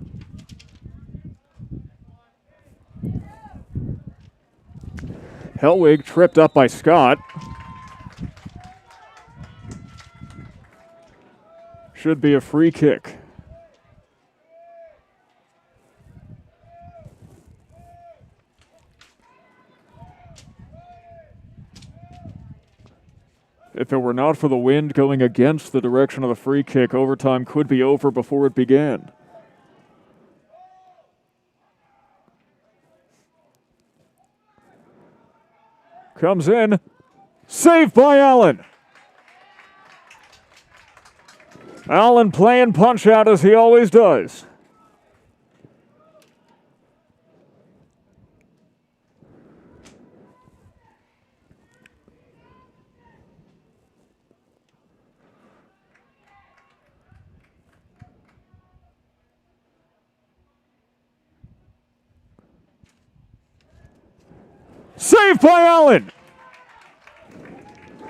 Hellwig tripped up by Scott. Should be a free kick. If it were not for the wind going against the direction of the free kick, overtime could be over before it began. Comes in. Saved by Allen. Allen playing punch out as he always does. Saved by Allen.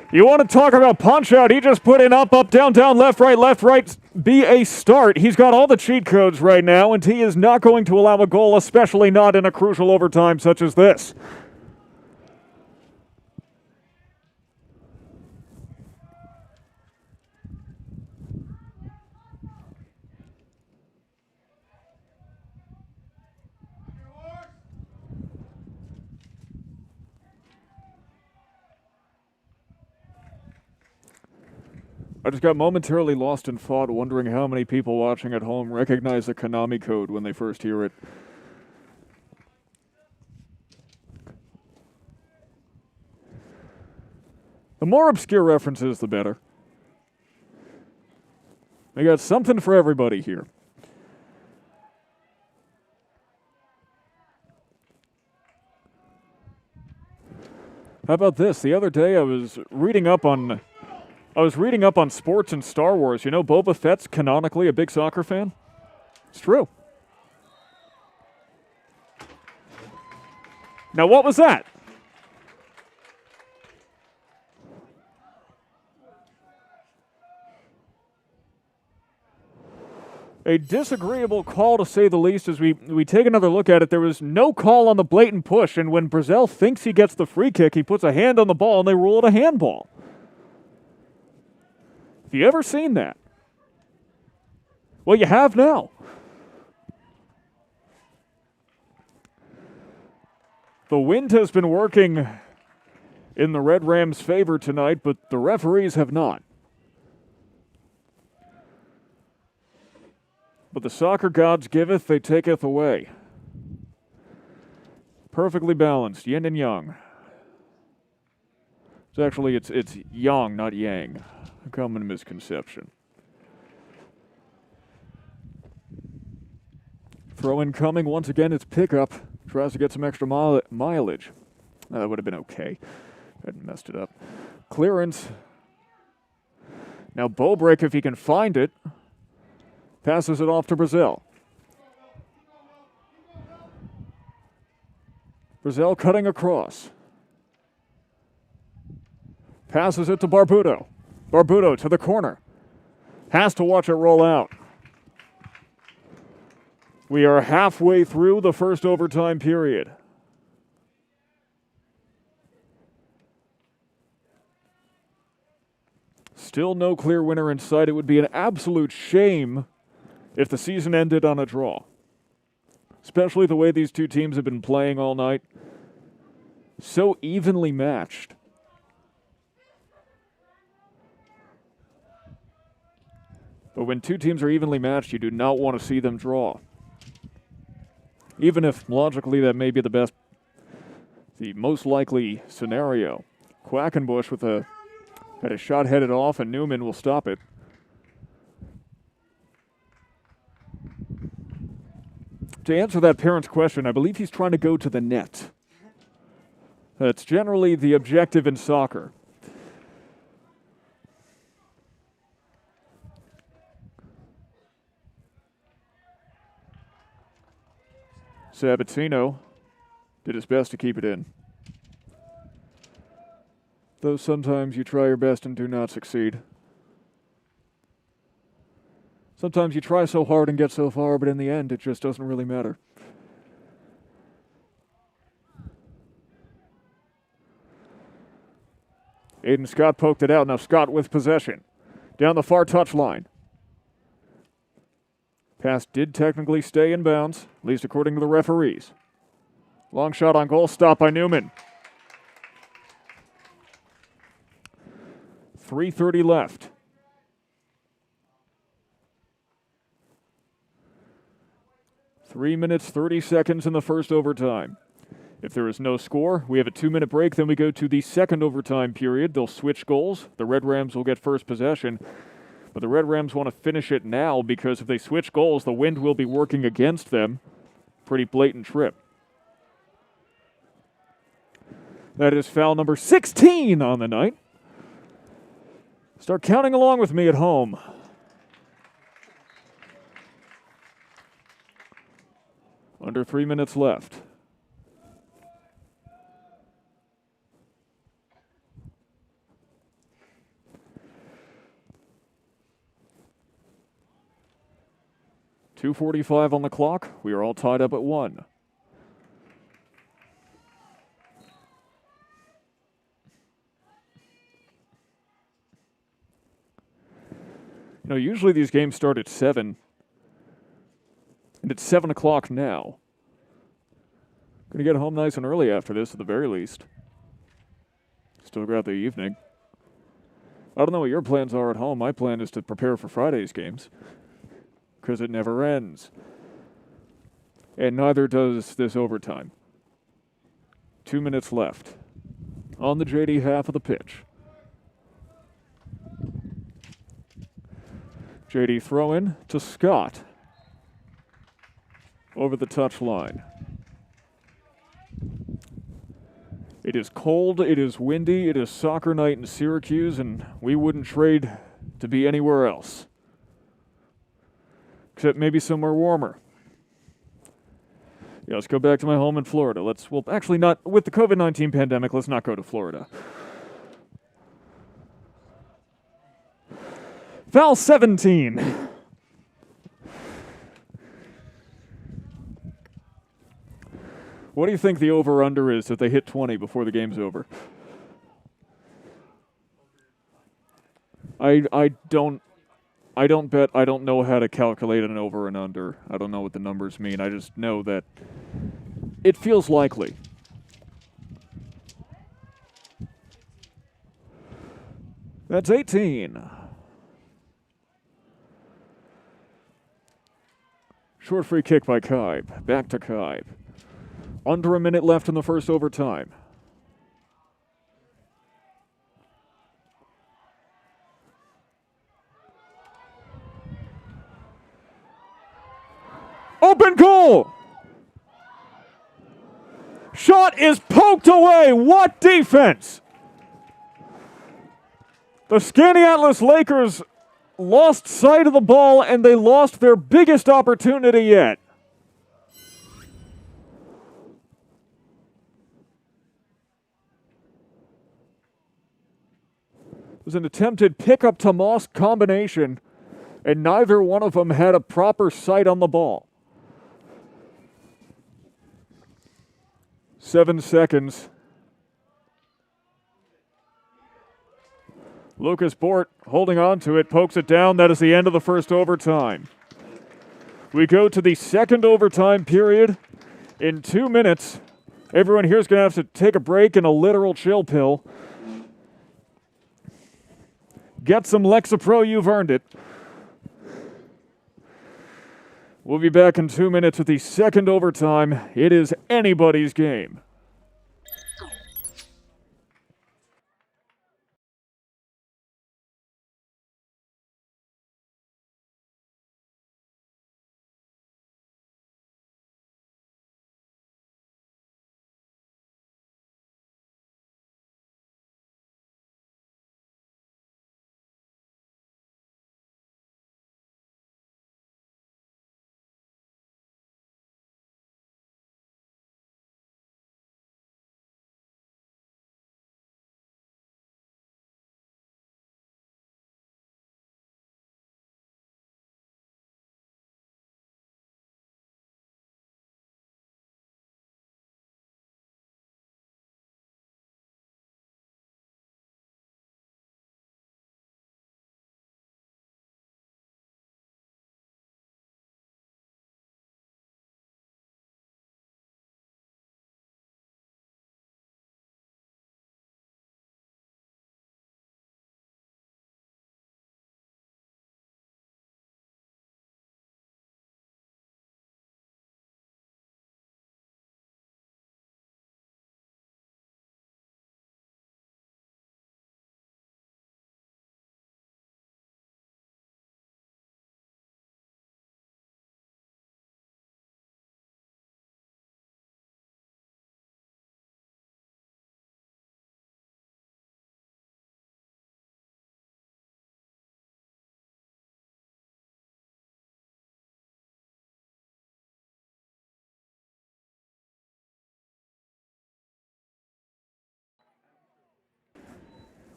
You want to talk about punch out? He just put in up, down, left, right, be a start. He's got all the cheat codes right now, and he is not going to allow a goal, especially not in a crucial overtime such as this. I just got momentarily lost in thought, wondering how many people watching at home recognize the Konami code when they first hear it. The more obscure references, the better. We got something for everybody here. How about this? The other day I was reading up on sports and Star Wars. You know, Boba Fett's canonically a big soccer fan? It's true. Now, what was that? A disagreeable call, to say the least. As we take another look at it, there was no call on the blatant push, and when Brazil thinks he gets the free kick, he puts a hand on the ball, and they rule it a handball. Have you ever seen that? Well, you have now. The wind has been working in the Red Rams' favor tonight, but the referees have not. But the soccer gods giveth, they taketh away. Perfectly balanced, yin and yang. It's yang, not yang. A common misconception. Throw in coming once again. It's pickup. Tries to get some extra mileage. That would have been okay. Hadn't messed it up. Clearance. Now Bobreak, if he can find it, passes it off to Brazil. Brazil cutting across. Passes it to Barbudo. Barbudo to the corner. Has to watch it roll out. We are halfway through the first overtime period. Still no clear winner in sight. It would be an absolute shame if the season ended on a draw. Especially the way these two teams have been playing all night. So evenly matched. But when two teams are evenly matched, you do not want to see them draw. Even if logically that may be the most likely scenario. Quackenbush had a shot headed off, and Newman will stop it. To answer that parent's question, I believe he's trying to go to the net. That's generally the objective in soccer. Sabatino did his best to keep it in. Though sometimes you try your best and do not succeed. Sometimes you try so hard and get so far, but in the end, it just doesn't really matter. Aiden Scott poked it out. Now Scott with possession. Down the far touchline. Pass did technically stay in bounds, at least according to the referees. Long shot on goal, stopped by Newman. 3:30 left. Three minutes, 30 seconds in the first overtime. If there is no score, we have a 2-minute break, then we go to the second overtime period. They'll switch goals. The Red Rams will get first possession. But the Red Rams want to finish it now because if they switch goals, the wind will be working against them. Pretty blatant trip. That is foul number 16 on the night. Start counting along with me at home. Under 3 minutes left. .245 on the clock. We are all tied up at 1. You know, usually these games start at 7. And it's 7 o'clock now. Gonna get home nice and early after this at the very least. Still got the evening. I don't know what your plans are at home. My plan is to prepare for Friday's games. Because it never ends. And neither does this overtime. 2 minutes left. On the JD half of the pitch. JD throw in to Scott. Over the touch line. It is cold, it is windy, it is soccer night in Syracuse, and we wouldn't trade to be anywhere else. Except maybe somewhere warmer. Yeah, let's go back to my home in Florida. Well, actually not, with the COVID-19 pandemic, let's not go to Florida. Foul 17. What do you think the over-under is if they hit 20 before the game's over? I don't bet. I don't know how to calculate an over and under. I don't know what the numbers mean. I just know that it feels likely. That's 18. Short free kick by Kaib. Back to Kaib. Under a minute left in the first overtime. Open goal! Shot is poked away. What defense! The Skaneateles Lakers lost sight of the ball and they lost their biggest opportunity yet. It was an attempted pick-up to Moss combination, and neither one of them had a proper sight on the ball. 7 seconds. Lucas Bort holding on to it, pokes it down. That is the end of the first overtime. We go to the second overtime period in 2 minutes. Everyone here is going to have to take a break and a literal chill pill. Get some Lexapro, you've earned it. We'll be back in 2 minutes with the second overtime. It is anybody's game.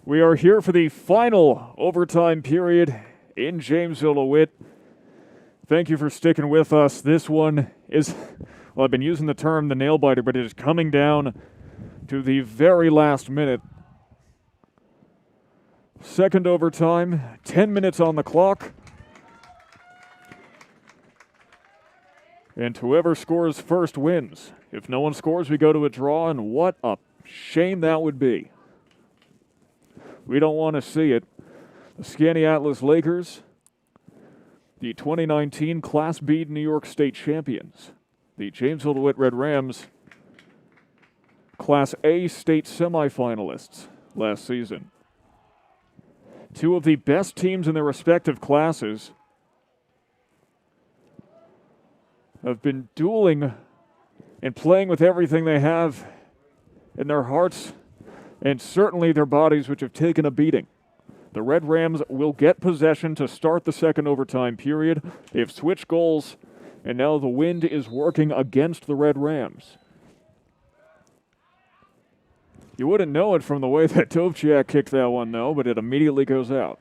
We are here for the final overtime period in Jamesville-DeWitt. Thank you for sticking with us. This one is, well, I've been using the term the nail biter, but it is coming down to the very last minute. Second overtime, 10 minutes on the clock. And whoever scores first wins. If no one scores, we go to a draw, and what a shame that would be. We don't want to see it. The Skaneateles Lakers, the 2019 Class B New York State champions. The Jamesville-DeWitt Red Rams, Class A state semifinalists last season. Two of the best teams in their respective classes have been dueling and playing with everything they have in their hearts and certainly their bodies, which have taken a beating. The Red Rams will get possession to start the second overtime period. They have switched goals, and now the wind is working against the Red Rams. You wouldn't know it from the way that Tovchak kicked that one, though, but it immediately goes out.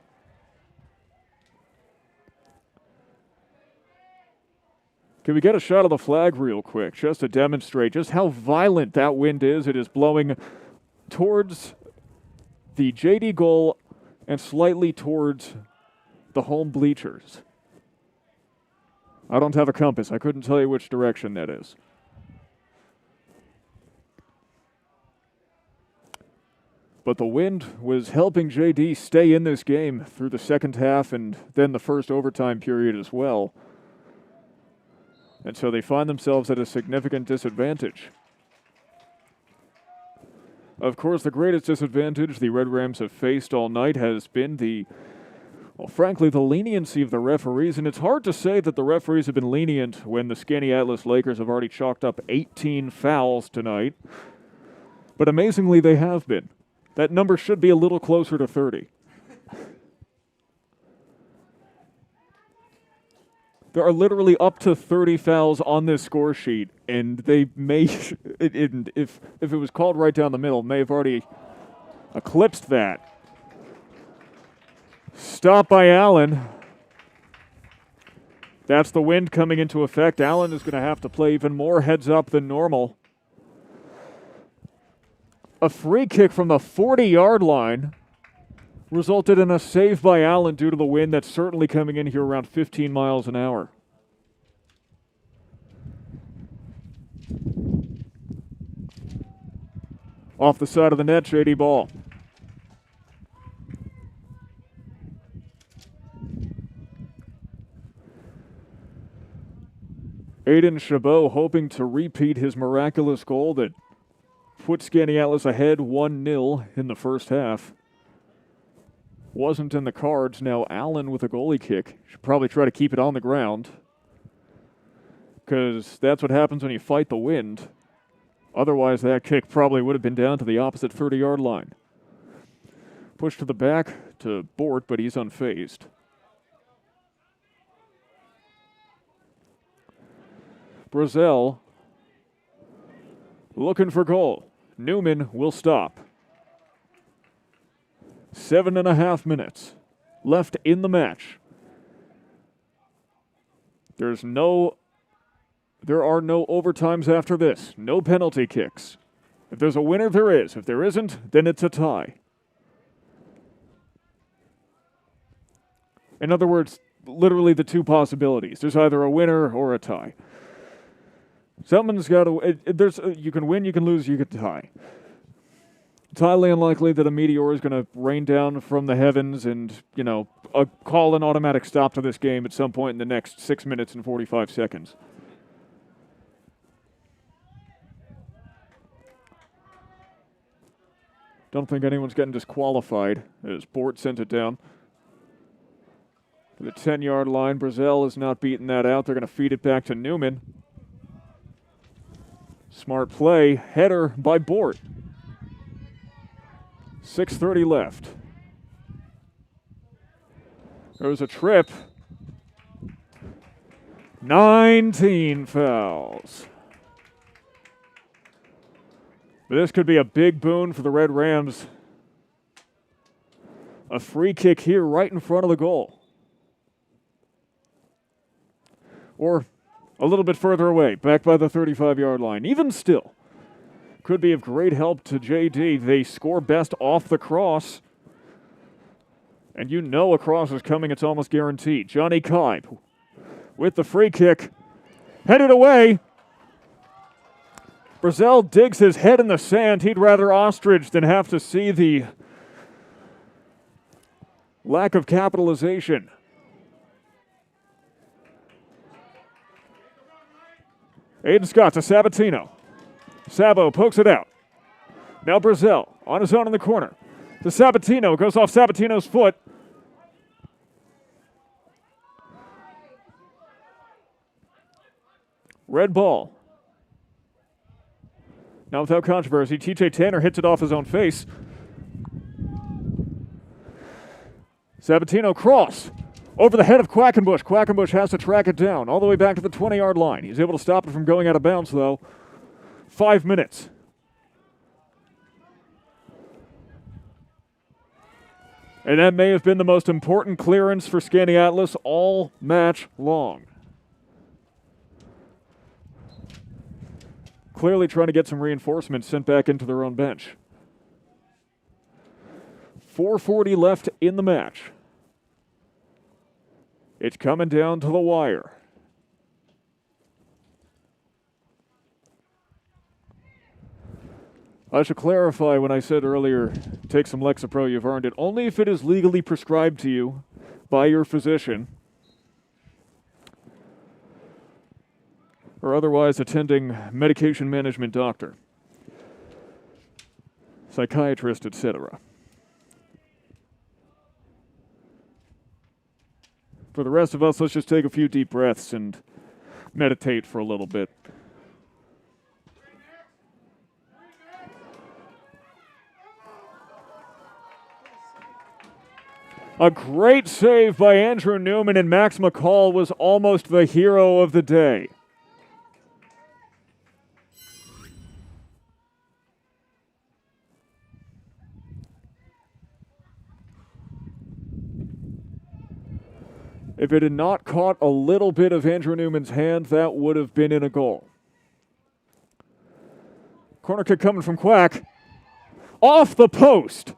Can we get a shot of the flag real quick, just to demonstrate just how violent that wind is? It is blowing towards the JD goal and slightly towards the home bleachers. I don't have a compass. I couldn't tell you which direction that is. But the wind was helping JD stay in this game through the second half and then the first overtime period as well. And so they find themselves at a significant disadvantage. Of course, the greatest disadvantage the Red Rams have faced all night has been frankly, the leniency of the referees. And it's hard to say that the referees have been lenient when the Skaneateles Lakers have already chalked up 18 fouls tonight. But amazingly, they have been. That number should be a little closer to 30. There are literally up to 30 fouls on this score sheet, and they may, if it was called right down the middle, may have already eclipsed that. Stop by Allen. That's the wind coming into effect. Allen is going to have to play even more heads up than normal. A free kick from the 40-yard line resulted in a save by Allen due to the wind that's certainly coming in here around 15 miles an hour. Off the side of the net, JD ball. Aiden Chabot hoping to repeat his miraculous goal that put Skaneateles ahead 1-0 in the first half. Wasn't in the cards. Now Allen with a goalie kick. Should probably try to keep it on the ground, because that's what happens when you fight the wind. Otherwise, that kick probably would have been down to the opposite 30-yard line. Push to the back to Bort, but he's unfazed. Brazel looking for goal. Newman will stop. 7.5 minutes left in the match. There are no overtimes after this. No penalty kicks. If there's a winner, there is. If there isn't, then it's a tie. In other words, literally the two possibilities. There's either a winner or a tie. Someone's got to. You can win, you can lose, you can tie. It's highly unlikely that a meteor is going to rain down from the heavens and, call an automatic stop to this game at some point in the next 6 minutes and 45 seconds. Don't think anyone's getting disqualified as Bort sent it down to the 10-yard line. Brazel is not beating that out. They're going to feed it back to Newman. Smart play. Header by Bort. 6:30 left. There was a trip. 19 fouls. But this could be a big boon for the Red Rams. A free kick here right in front of the goal. Or a little bit further away, back by the 35-yard line. Even still, could be of great help to JD. They score best off the cross. And a cross is coming, it's almost guaranteed. Johnny Kibe with the free kick. Headed away. Brazel digs his head in the sand. He'd rather ostrich than have to see the lack of capitalization. Aiden Scott to Sabatino. Sabo pokes it out. Now Brazel on his own in the corner. To Sabatino. Goes off Sabatino's foot. Red ball. Now without controversy, TJ Tanner hits it off his own face. Sabatino cross. Over the head of Quackenbush. Quackenbush has to track it down all the way back to the 20-yard line. He's able to stop it from going out of bounds, though. 5 minutes. And that may have been the most important clearance for Skaneateles all match long. Clearly trying to get some reinforcements sent back into their own bench. 4:40 left in the match. It's coming down to the wire. I should clarify when I said earlier, take some Lexapro, you've earned it. Only if it is legally prescribed to you by your physician or otherwise attending medication management doctor, psychiatrist, etc. For the rest of us, let's just take a few deep breaths and meditate for a little bit. A great save by Andrew Newman, and Max McCall was almost the hero of the day. If it had not caught a little bit of Andrew Newman's hand, that would have been in a goal. Corner kick coming from Quack. Off the post.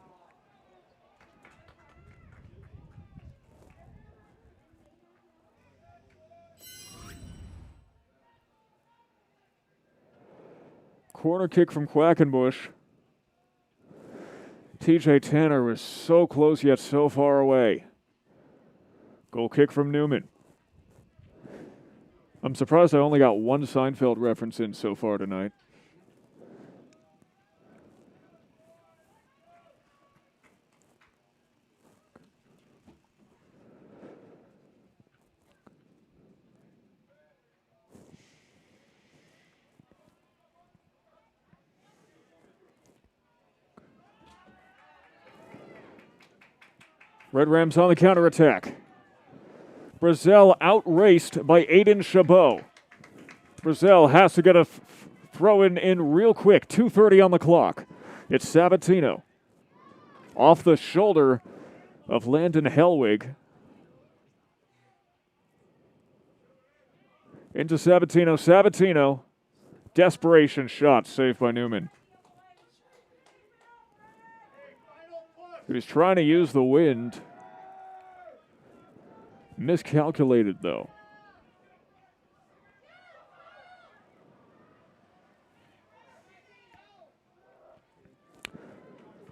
Corner kick from Quackenbush. TJ Tanner was so close yet so far away. Goal kick from Newman. I'm surprised I only got one Seinfeld reference in so far tonight. Red Rams on the counterattack. Brazel outraced by Aiden Chabot. Brazel has to get a throw in real quick. 2:30 on the clock. It's Sabatino. Off the shoulder of Landon Helwig. Into Sabatino. Sabatino. Desperation shot saved by Newman. He was trying to use the wind. Miscalculated, though.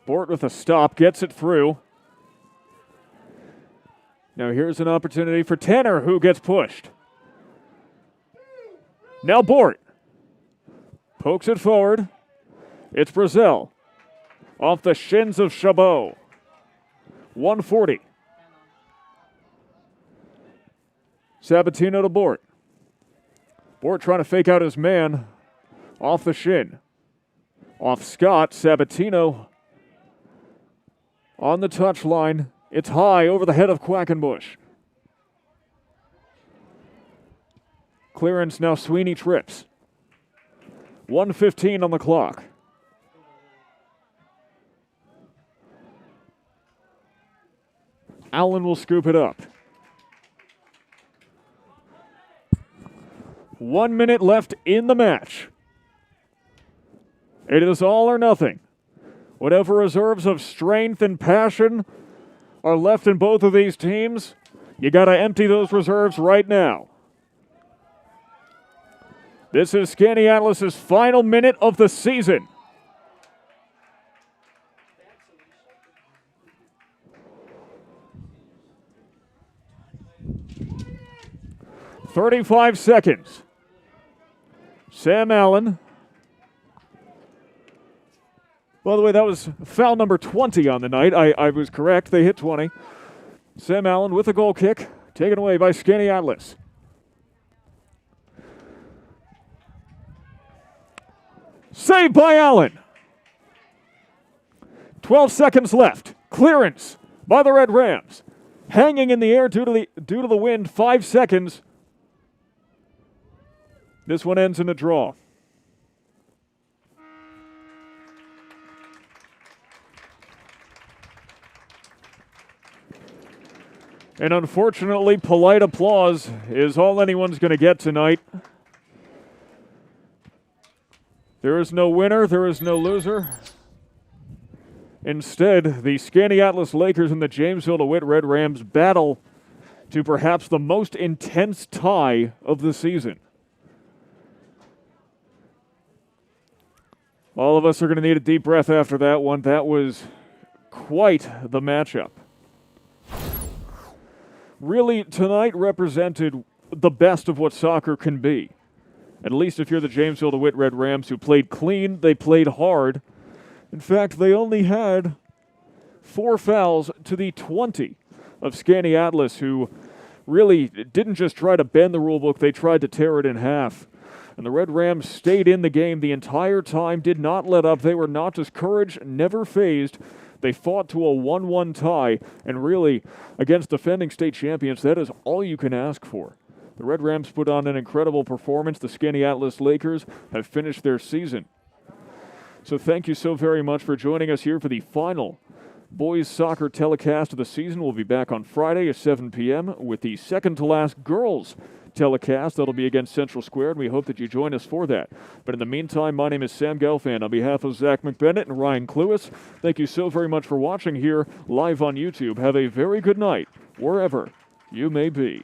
Bort with a stop, gets it through. Now here's an opportunity for Tanner, who gets pushed. Now Bort pokes it forward. It's Brazel. Off the shins of Chabot. 140. Sabatino to Bort. Bort trying to fake out his man. Off the shin. Off Scott. Sabatino on the touchline. It's high over the head of Quackenbush. Clearance now Sweeney trips. 1:15 on the clock. Allen will scoop it up. 1 minute left in the match. It is all or nothing. Whatever reserves of strength and passion are left in both of these teams, you got to empty those reserves right now. This is Skaneateles' final minute of the season. "35 seconds. Sam Allen. By the way, that was foul number 20 on the night. I was correct. They hit 20. Sam Allen with a goal kick, taken away by Skaneateles. Saved by Allen. 12 seconds left. Clearance by the Red Rams. Hanging in the air due to the wind. 5 seconds. This one ends in a draw. And unfortunately, polite applause is all anyone's going to get tonight. There is no winner, there is no loser. Instead, the Skaneateles Lakers and the Jamesville-DeWitt Red Rams battle to perhaps the most intense tie of the season. All of us are going to need a deep breath after that one. That was quite the matchup. Really, tonight represented the best of what soccer can be. At least if you're the Jamesville-DeWitt Red Rams, who played clean, they played hard. In fact, they only had 4 fouls to the 20 of Skaneateles, who really didn't just try to bend the rulebook, they tried to tear it in half. And the Red Rams stayed in the game the entire time, did not let up. They were not discouraged, never phased. They fought to a 1-1 tie, and really, against defending state champions, that is all you can ask for. The Red Rams put on an incredible performance. The Skaneateles Lakers have finished their season. So thank you so very much for joining us here for the final boys soccer telecast of the season. We'll be back on Friday at 7 p.m. with the second-to-last girls telecast. That'll be against Central Square, and we hope that you join us for that. But in the meantime, my name is Sam Gelfand. On behalf of Zach McBennett and Ryan Cluis, thank you so very much for watching here live on YouTube. Have a very good night, wherever you may be.